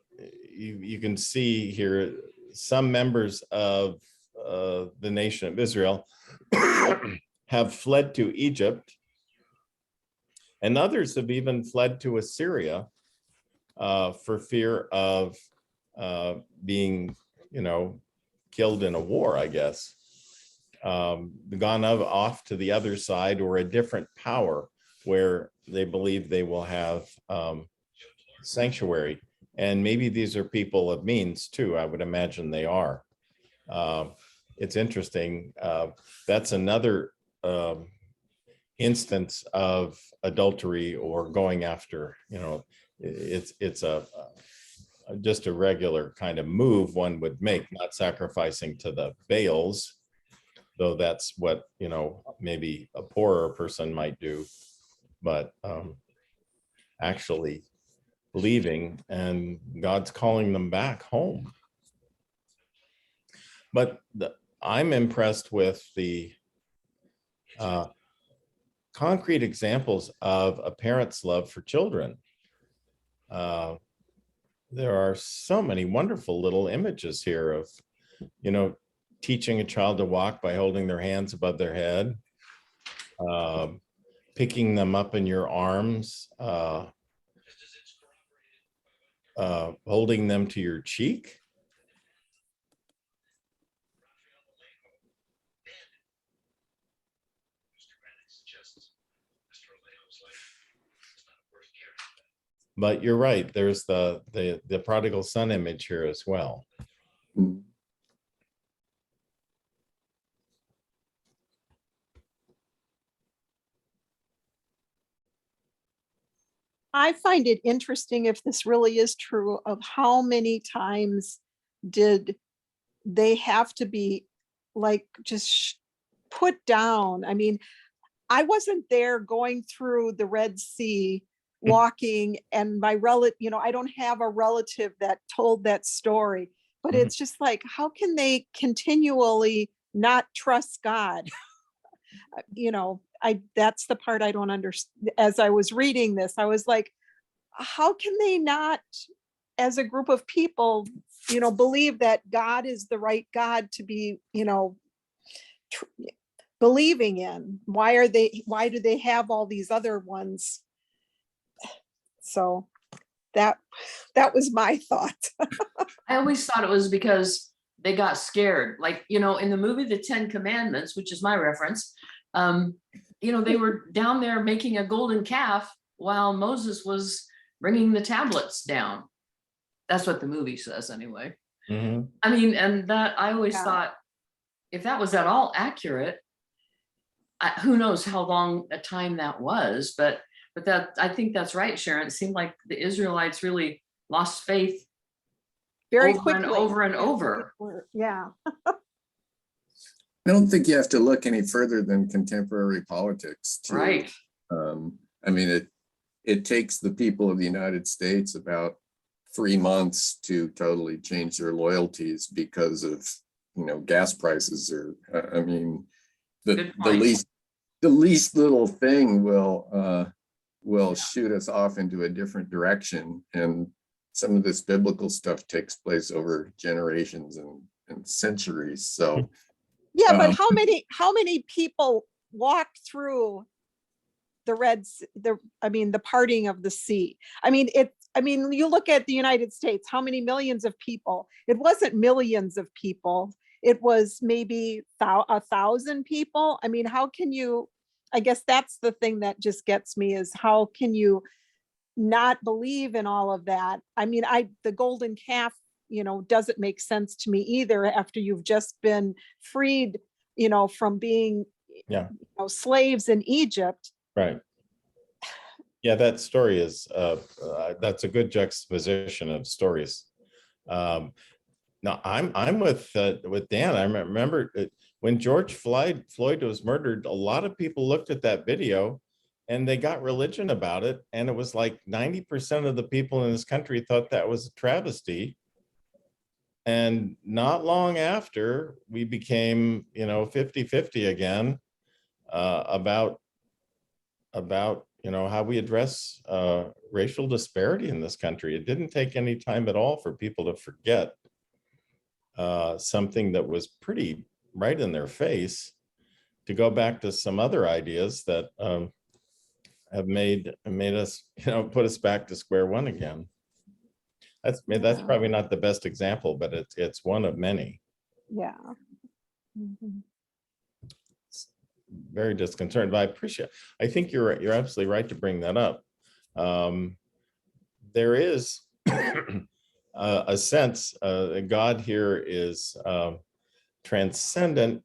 you can see here, some members of the nation of Israel have fled to Egypt, and others have even fled to Assyria for fear of being, killed in a war, I guess. Gone off to the other side, or a different power where they believe they will have sanctuary. And maybe these are people of means too. I would imagine they are. It's interesting. That's another instance of adultery or going after, it's just a regular kind of move one would make, not sacrificing to the Baals, though that's what, maybe a poorer person might do, but actually leaving, and God's calling them back home. But I'm impressed with the concrete examples of a parent's love for children. There are so many wonderful little images here of, teaching a child to walk by holding their hands above their head, picking them up in your arms, holding them to your cheek. But you're right, there's the prodigal son image here as well.
Mm.
I find it interesting if this really is true of how many times did they have to be like just put down. I mean, I wasn't there going through the Red Sea, walking, and my relative, I don't have a relative that told that story, but
Mhm.
it's just like, how can they continually not trust God? That's the part I don't understand. As I was reading this, I was like, how can they not, as a group of people, believe that God is the right God to be, tr- believing in? Why do they have all these other ones? So that was my thought.
I always thought it was because they got scared. Like, in the movie The Ten Commandments, which is my reference, they were down there making a golden calf while Moses was bringing the tablets down. That's what the movie says anyway.
Mhm.
I mean, and that I always
Yeah.
thought, if that was at all accurate, who knows how long a time that was, but that, I think that's right, Sharon. It seemed like the Israelites really lost faith
Very
over
quickly.
and over and over.
Yeah.
I don't think you have to look any further than contemporary politics to,
Right.
I mean, it takes the people of the United States about 3 months to totally change their loyalties because of, gas prices, or, I mean,
Good
the
point.
least little thing will shoot us off into a different direction. And some of this biblical stuff takes place over generations and centuries. So,
Yeah, but
Um,
how many people walked through the the parting of the sea? I mean, you look at the United States, how many millions of people? It wasn't millions of people. It was maybe 1,000 people. I mean, how can you, I guess that's the thing that just gets me, is how can you not believe in all of that? I mean, the golden calf, doesn't make sense to me either, after you've just been freed, from being,
Yeah.
slaves in Egypt.
Right. Yeah, that story is, that's a good juxtaposition of stories. No, I'm with Dan. I remember when George Floyd was murdered, a lot of people looked at that video and they got religion about it. And it was like 90% of the people in this country thought that was a travesty. And not long after, we became, 50-50 again, about how we address racial disparity in this country. It didn't take any time at all for people to forget something that was pretty right in their face, to go back to some other ideas that have made us, put us back to square one again. That's probably not the best example, but it's one of many.
Yeah. Mhm.
Very disconcerting, but I think you're absolutely right to bring that up. There is a sense God here is transcendent.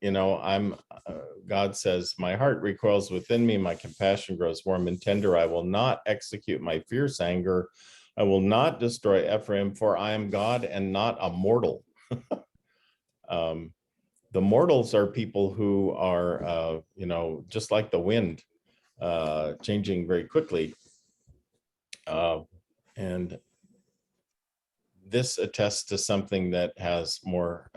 God says, my heart recoils within me, my compassion grows warm and tender. I will not execute my fierce anger. I will not destroy Ephraim, for I am God and not a mortal. The mortals are people who are, just like the wind, changing very quickly. And this attests to something that has more,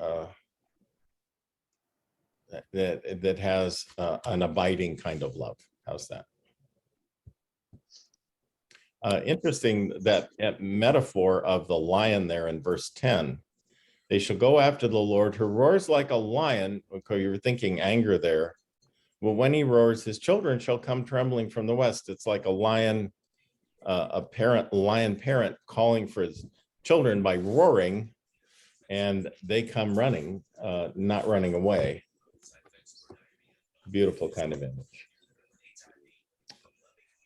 that has an abiding kind of love. How's that? Interesting that metaphor of the lion there in verse 10. They shall go after the Lord who roars like a lion. Okay, you were thinking anger there. Well, when he roars, his children shall come trembling from the west. It's like a lion, lion parent calling for his children by roaring, and they come running, not running away. Beautiful kind of image.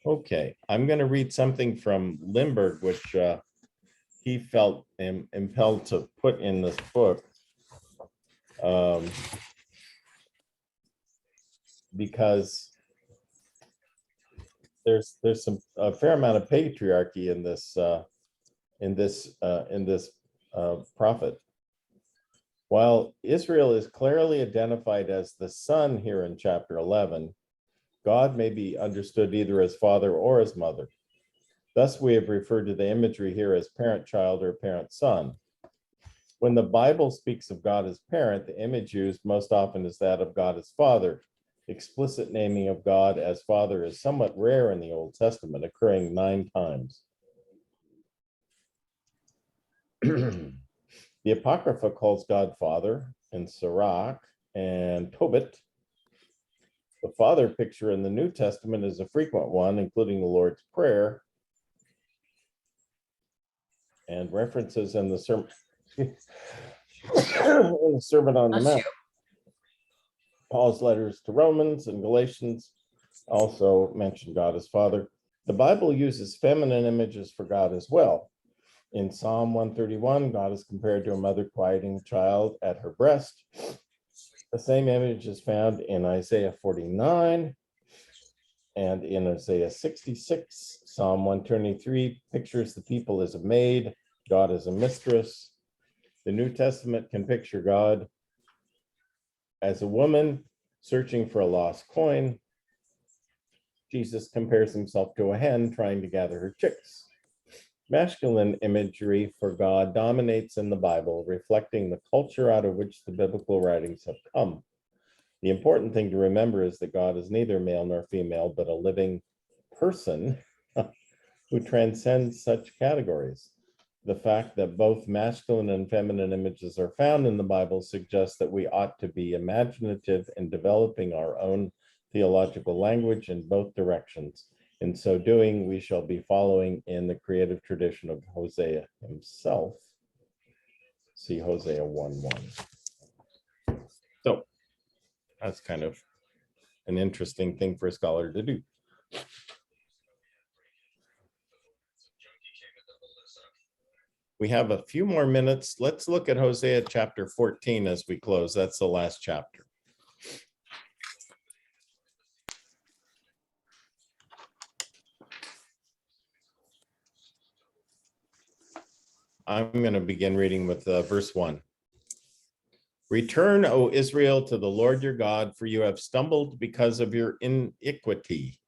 Okay, I'm going to read something from Limburg, which he felt impelled to put in this book, because there's a fair amount of patriarchy in this prophet. While Israel is clearly identified as the son here in chapter 11, God may be understood either as father or as mother. Thus, we have referred to the imagery here as parent-child or parent-son. When the Bible speaks of God as parent, the image used most often is that of God as father. Explicit naming of God as father is somewhat rare in the Old Testament, occurring 9 times. The Apocrypha calls God Father in Sirach and Tobit. The Father picture in the New Testament is a frequent one, including the Lord's Prayer and references in the Sermon, in the Sermon on the
Bless
Mount.
you.
Paul's letters to Romans and Galatians also mention God as Father. The Bible uses feminine images for God as well. In Psalm 131, God is compared to a mother quieting a child at her breast. The same image is found in Isaiah 49 and in Isaiah 66. Psalm 123 pictures the people as a maid, God as a mistress. The New Testament can picture God as a woman searching for a lost coin. Jesus compares himself to a hen trying to gather her chicks. Masculine imagery for God dominates in the Bible, reflecting the culture out of which the biblical writings have come. The important thing to remember is that God is neither male nor female, but a living person who transcends such categories. The fact that both masculine and feminine images are found in the Bible suggests that we ought to be imaginative in developing our own theological language in both directions. In so doing, we shall be following in the creative tradition of Hosea himself. See Hosea 1:1. So that's kind of an interesting thing for a scholar to do. We have a few more minutes. Let's look at Hosea chapter 14 as we close. That's the last chapter. I'm going to begin reading with verse 1. Return, O Israel, to the Lord your God, for you have stumbled because of your iniquity.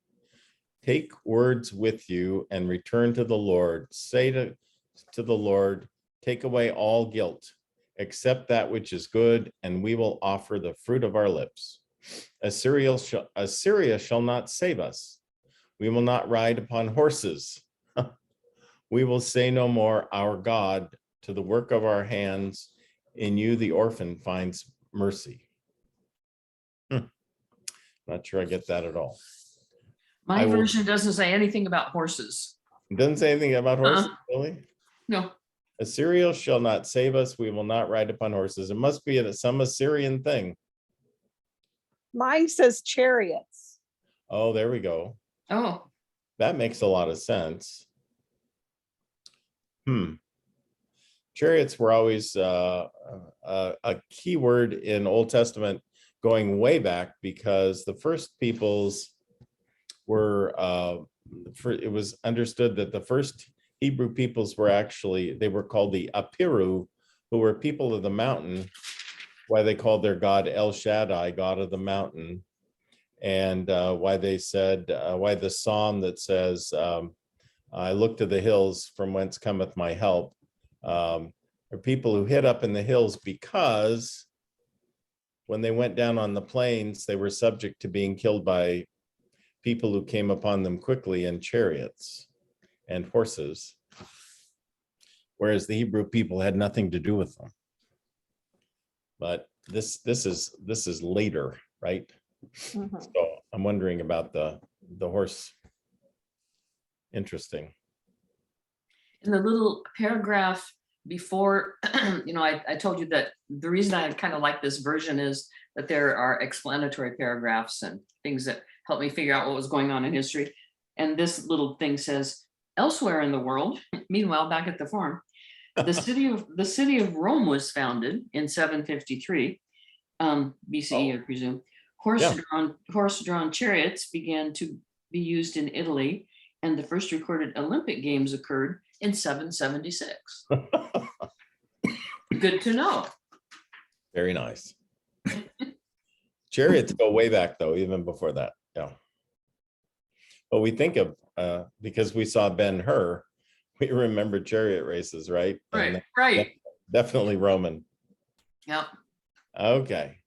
Take words with you and return to the Lord. Say to the Lord, take away all guilt, accept that which is good, and we will offer the fruit of our lips. Assyria shall not save us. We will not ride upon horses. We will say no more, our God, to the work of our hands. In you, the orphan finds mercy. Not sure I get that at all.
My version doesn't say anything about horses.
It doesn't say anything about horses, really?
No.
Assyria shall not save us. We will not ride upon horses. It must be some Assyrian thing.
Mine says chariots.
Oh, there we go.
Oh,
That makes a lot of sense. Chariots were always a key word in Old Testament going way back, because the first peoples were, it was understood that the first Hebrew peoples were they were called the Apiru, who were people of the mountain, why they called their God El Shaddai, God of the mountain, and why they said, why the psalm that says, I look to the hills from whence cometh my help, are people who hid up in the hills, because when they went down on the plains, they were subject to being killed by people who came upon them quickly in chariots and horses, whereas the Hebrew people had nothing to do with them. But this is later, right?
Mhm.
So I'm wondering about the horse. Interesting.
in the little paragraph before, I told you that the reason I kind of like this version is that there are explanatory paragraphs and things that help me figure out what was going on in history. And this little thing says, elsewhere in the world, meanwhile, back at the farm, the city of Rome was founded in 753 BCE, I presume. Horse-drawn chariots began to be used in Italy, and the first recorded Olympic Games occurred in 776. Good to know.
Very nice. Chariots go way back though, even before that. Yeah. But we think of, because we saw Ben-Hur, we remember chariot races, right? And
Right.
definitely Roman.
Yep.
Okay.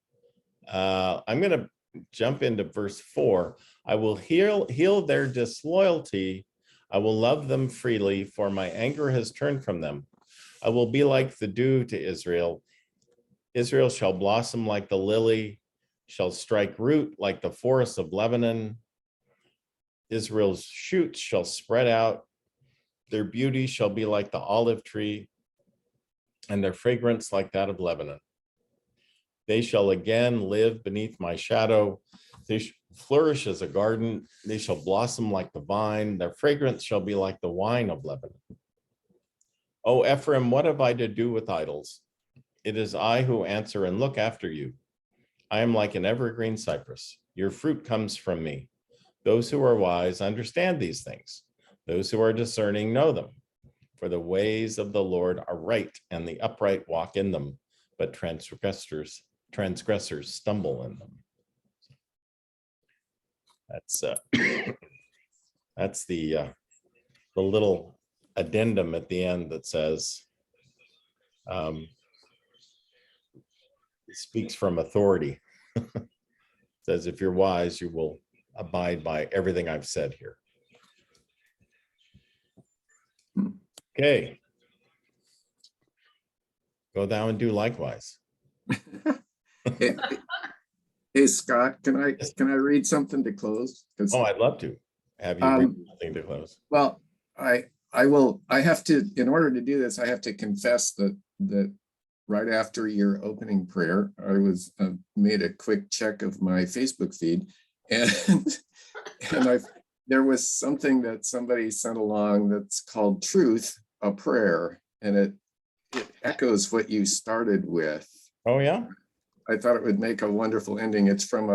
I'm going to jump into verse 4. I will heal their disloyalty. I will love them freely, for my anger has turned from them. I will be like the dew to Israel. Israel shall blossom like the lily, shall strike root like the forest of Lebanon. Israel's shoots shall spread out. Their beauty shall be like the olive tree, and their fragrance like that of Lebanon. They shall again live beneath my shadow. They flourish as a garden. They shall blossom like the vine. Their fragrance shall be like the wine of Lebanon. O Ephraim, what have I to do with idols? It is I who answer and look after you. I am like an evergreen cypress. Your fruit comes from me. Those who are wise understand these things. Those who are discerning know them. For the ways of the Lord are right, and the upright walk in them, but transgressors stumble in them. That's the little addendum at the end that says, it speaks from authority. Says, if you're wise, you will abide by everything I've said here. Okay. Go thou and do likewise.
Hey, hey, Scott, can I read something to close? 'Cause,
Oh, I'd love to have you read something to close.
well, I have to, in order to do this, I have to confess that right after your opening prayer, I was made a quick check of my Facebook feed, and there was something that somebody sent along that's called Truth, a Prayer, and it echoes what you started with.
Oh, yeah?
I thought it would make a wonderful ending. It's from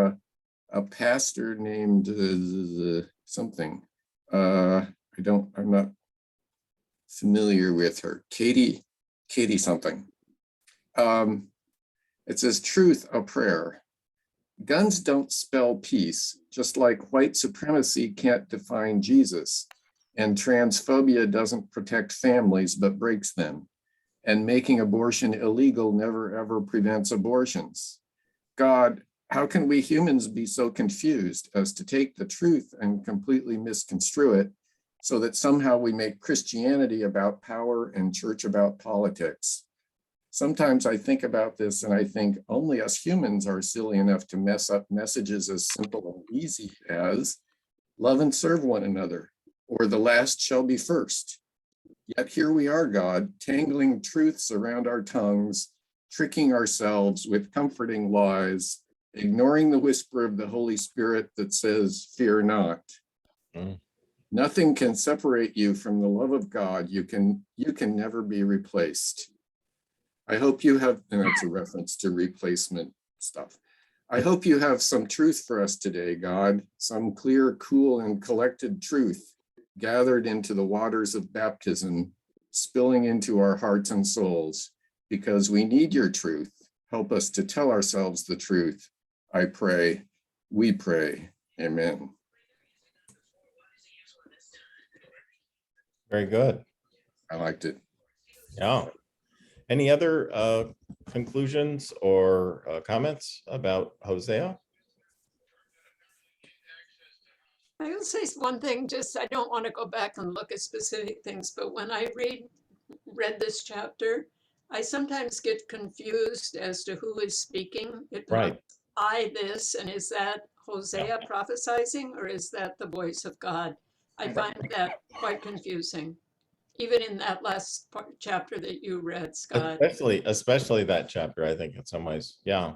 a pastor named something. I'm not familiar with her. Katie something. It says, Truth, a Prayer. Guns don't spell peace, just like white supremacy can't define Jesus, and transphobia doesn't protect families but breaks them, and making abortion illegal never ever prevents abortions. God, how can we humans be so confused as to take the truth and completely misconstrue it so that somehow we make Christianity about power and church about politics? Sometimes I think about this and I think only us humans are silly enough to mess up messages as simple and easy as love and serve one another, or the last shall be first. Yet here we are, God, tangling truths around our tongues, tricking ourselves with comforting lies, ignoring the whisper of the Holy Spirit that says, fear not. Nothing can separate you from the love of God. You can never be replaced. I hope you have, and that's a reference to replacement stuff. I hope you have some truth for us today, God, some clear, cool, and collected truth gathered into the waters of baptism, spilling into our hearts and souls, because we need your truth. Help us to tell ourselves the truth. I pray, we pray, amen.
Very good.
I liked it.
Yeah. Any other conclusions or comments about Hosea?
I will say one thing, just I don't want to go back and look at specific things, but when I read this chapter, I sometimes get confused as to who is speaking.
Right.
I this, and is that Hosea prophesizing, or is that the voice of God? I find that quite confusing, even in that last chapter that you read, Scott.
Especially that chapter, I think in some ways. Yeah.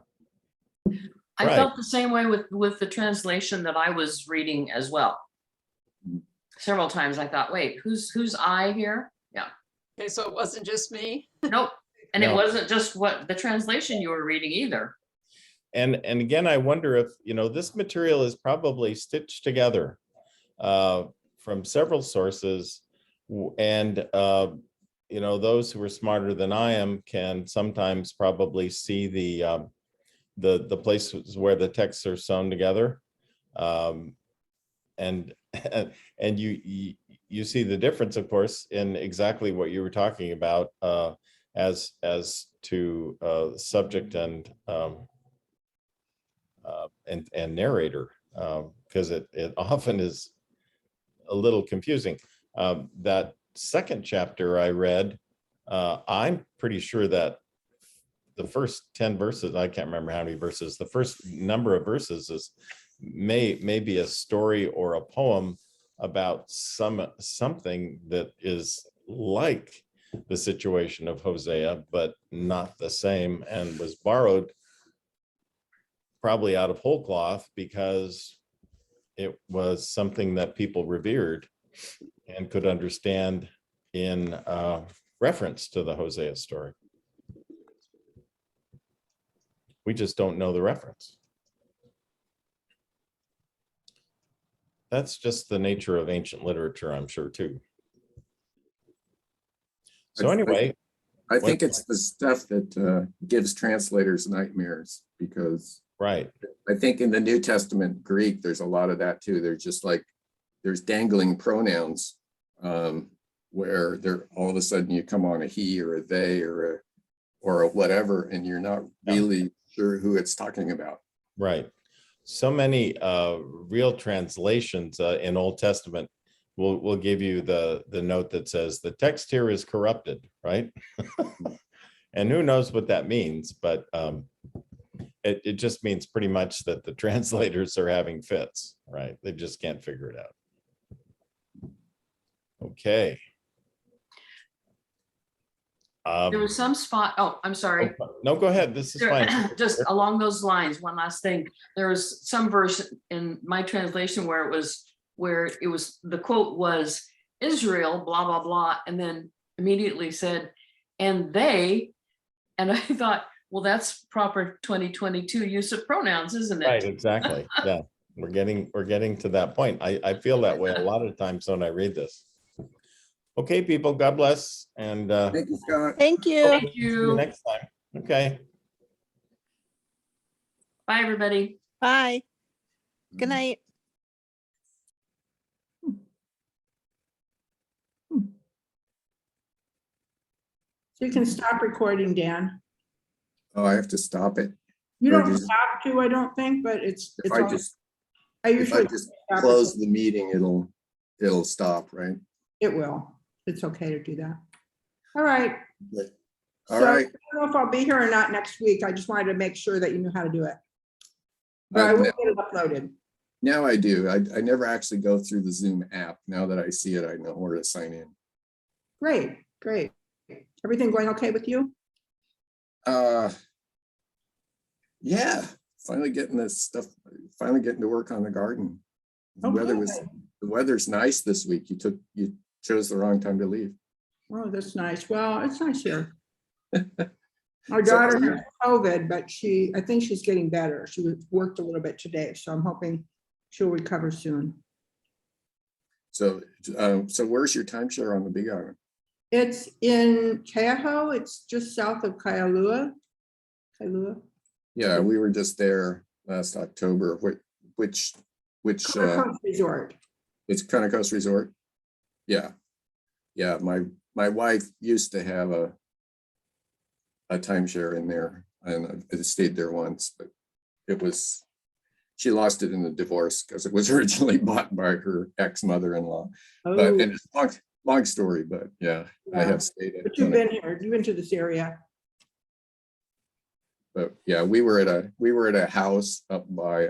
I
Right.
felt the same way with the translation that I was reading as well. Several times I thought, wait, who's I here? Yeah.
Okay, so it wasn't just me.
Nope. And
No.
it wasn't just what the translation you were reading either.
And again, I wonder if, this material is probably stitched together from several sources. And, those who are smarter than I am can sometimes probably see the places where the texts are sewn together. And you see the difference, of course, in exactly what you were talking about as to subject and narrator, because it often is a little confusing. That second chapter I read, I'm pretty sure that the first 10 verses, I can't remember how many verses, the first number of verses is maybe a story or a poem about something that is like the situation of Hosea, but not the same, and was borrowed probably out of whole cloth because it was something that people revered and could understand in reference to the Hosea story. We just don't know the reference. That's just the nature of ancient literature, I'm sure, too. So anyway.
I think it's the stuff that gives translators nightmares, because
Right.
I think in the New Testament Greek, there's a lot of that too. There's just like, there's dangling pronouns where they're all of a sudden you come on a he or a they or a whatever, and you're not really sure who it's talking about.
Right. So many real translations in Old Testament will give you the note that says the text here is corrupted, right? And who knows what that means, but it just means pretty much that the translators are having fits, right? They just can't figure it out. Okay.
There was some spot, oh, I'm sorry.
No, go ahead. This is fine.
Just along those lines, one last thing. There was some verse in my translation where it was the quote was Israel, blah, blah, blah, and then immediately said, and they, and I thought, well, that's proper 2022 use of pronouns, isn't it?
Right, exactly. Yeah, we're getting to that point. I feel that way a lot of times when I read this. Okay, people, God bless. And
Thank you, Scott.
Thank you.
Thank
see you
you.
next time. Okay.
Bye, everybody.
Bye. Good night.
So you can stop recording, Dan.
Oh, I have to stop it.
You
Or
don't
just-
have to, I don't think, but it's
If I
on.
just
I
if I
usually
just
stop
close
recording.
the meeting, it'll stop, right?
It will. It's okay to do that. All right.
Good.
So
All
I
right.
don't know if I'll be here or not next week. I just wanted to make sure that you knew how to do it. But I will get it uploaded.
Now I do. I never actually go through the Zoom app. Now that I see it, I know where to sign in.
Great, great. Everything going okay with you?
Yeah, finally getting this stuff, finally getting to work on the garden. The
Okay.
weather's nice this week. You chose the wrong time to leave.
Oh, that's nice. Well, it's nice here. Our
So-
daughter has COVID, but I think she's getting better. She worked a little bit today, so I'm hoping she'll recover soon.
So where's your timeshare on the Big Island?
It's in Keaho. It's just south of Kailua. Kailua.
Yeah, we were just there last October. Which
Coast Resort.
it's Coast Resort. Yeah. Yeah, my wife used to have a timeshare in there, and I stayed there once, but she lost it in the divorce because it was originally bought by her ex-mother-in-law. But
Oh,
and it's long story, but yeah, I
Yeah.
have stayed at.
but you've been here. You've been to this area.
But yeah, we were at a house up by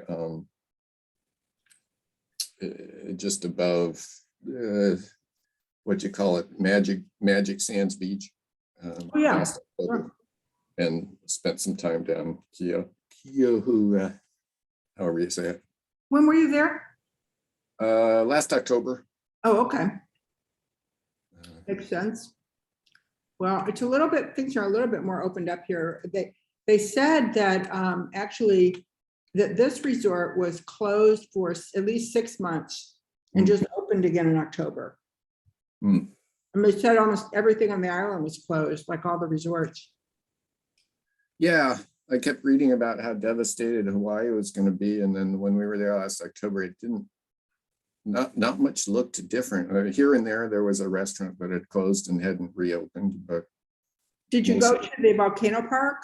just above what you call it, Magic Sands Beach.
Oh, yeah.
last October, and spent some time down Keohuu, however you say it.
When were you there?
Last October.
Oh, okay. Makes sense. Well, it's a little bit, things are a little bit more opened up here. They said that actually that this resort was closed for at least 6 months and
Mm.
just opened again in October.
Mm.
And they said almost everything on the island was closed, like all the resorts.
Yeah, I kept reading about how devastated Hawaii was going to be, and then when we were there last October, it didn't. Not much looked different. Here and there was a restaurant that had closed and hadn't reopened, but
Did you go to the volcano park?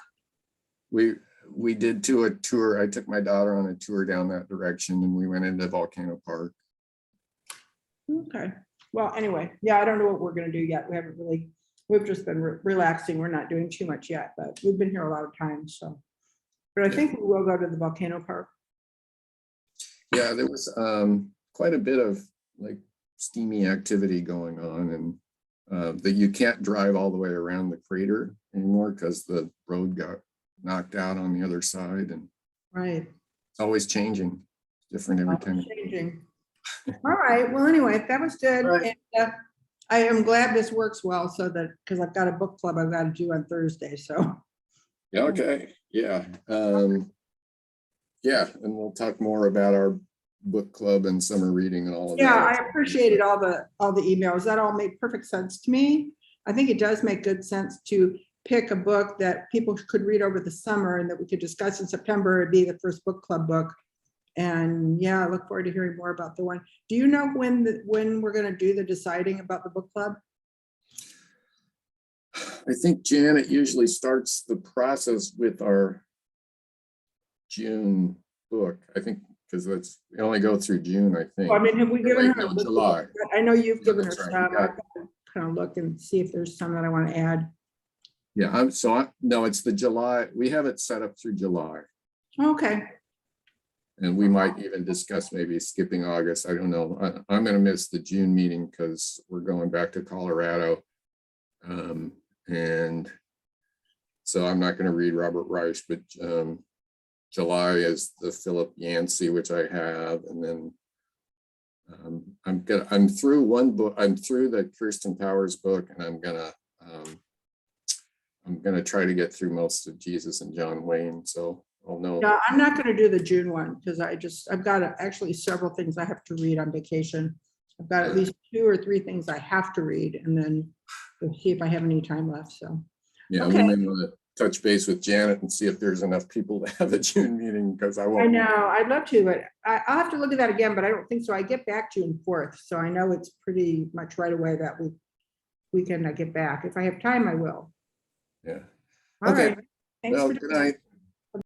we did do a tour. I took my daughter on a tour down that direction, and we went into Volcano Park.
Okay, well, anyway, yeah, I don't know what we're gonna do yet. We've just been relaxing. We're not doing too much yet, but we've been here a lot of times, so. But I think we will go to the volcano park.
Yeah, there was quite a bit of like steamy activity going on, and that you can't drive all the way around the crater anymore because the road got knocked out on the other side, and
Right.
it's always changing, different every time.
Changing. All right, well, anyway, that was good.
All right.
And, I am glad this works well, so that, because I've got a book club I've got to do on Thursday, so.
Yeah, okay, yeah. Yeah, and we'll talk more about our book club and summer reading and all of that.
Yeah, I appreciated all the emails. That all made perfect sense to me. I think it does make good sense to pick a book that people could read over the summer and that we could discuss in September. It'd be the first book club book. And yeah, I look forward to hearing more about the one. Do you know when we're going to do the deciding about the book club?
I think Janet usually starts the process with our June book, I think, because we only go through June, I think.
I mean, have we given
Wait,
her?
no, July.
I know you've
Yeah,
given her
that's right.
some.
Yeah.
I've got to kind of look and see if there's some that I want to add.
Yeah, no, it's the July. We have it set up through July.
Okay,
And we might even discuss maybe skipping August. I don't know. I'm going to miss the June meeting because we're going back to Colorado. And so I'm not going to read Robert Reich, but July is the Philip Yancey, which I have. And then I'm through one book. I'm through the Kirsten Powers book, and I'm gonna try to get through most of Jesus and John Wayne. So I'll know.
yeah, I'm not going to do the June one because I've got actually several things I have to read on vacation. I've got at least 2 or 3 things I have to read, and then we'll see if I have any time left, so.
Yeah,
Okay.
we may want to touch base with Janet and see if there's enough people to have a June meeting, because I
I
won't.
know, I'd love to, but I'll have to look at that again, but I don't think so. I get back June 4th, so I know it's pretty much right away that weekend I get back. If I have time, I will.
Yeah.
All
Okay.
right. Thanks
Well,
for
good
doing that.
night.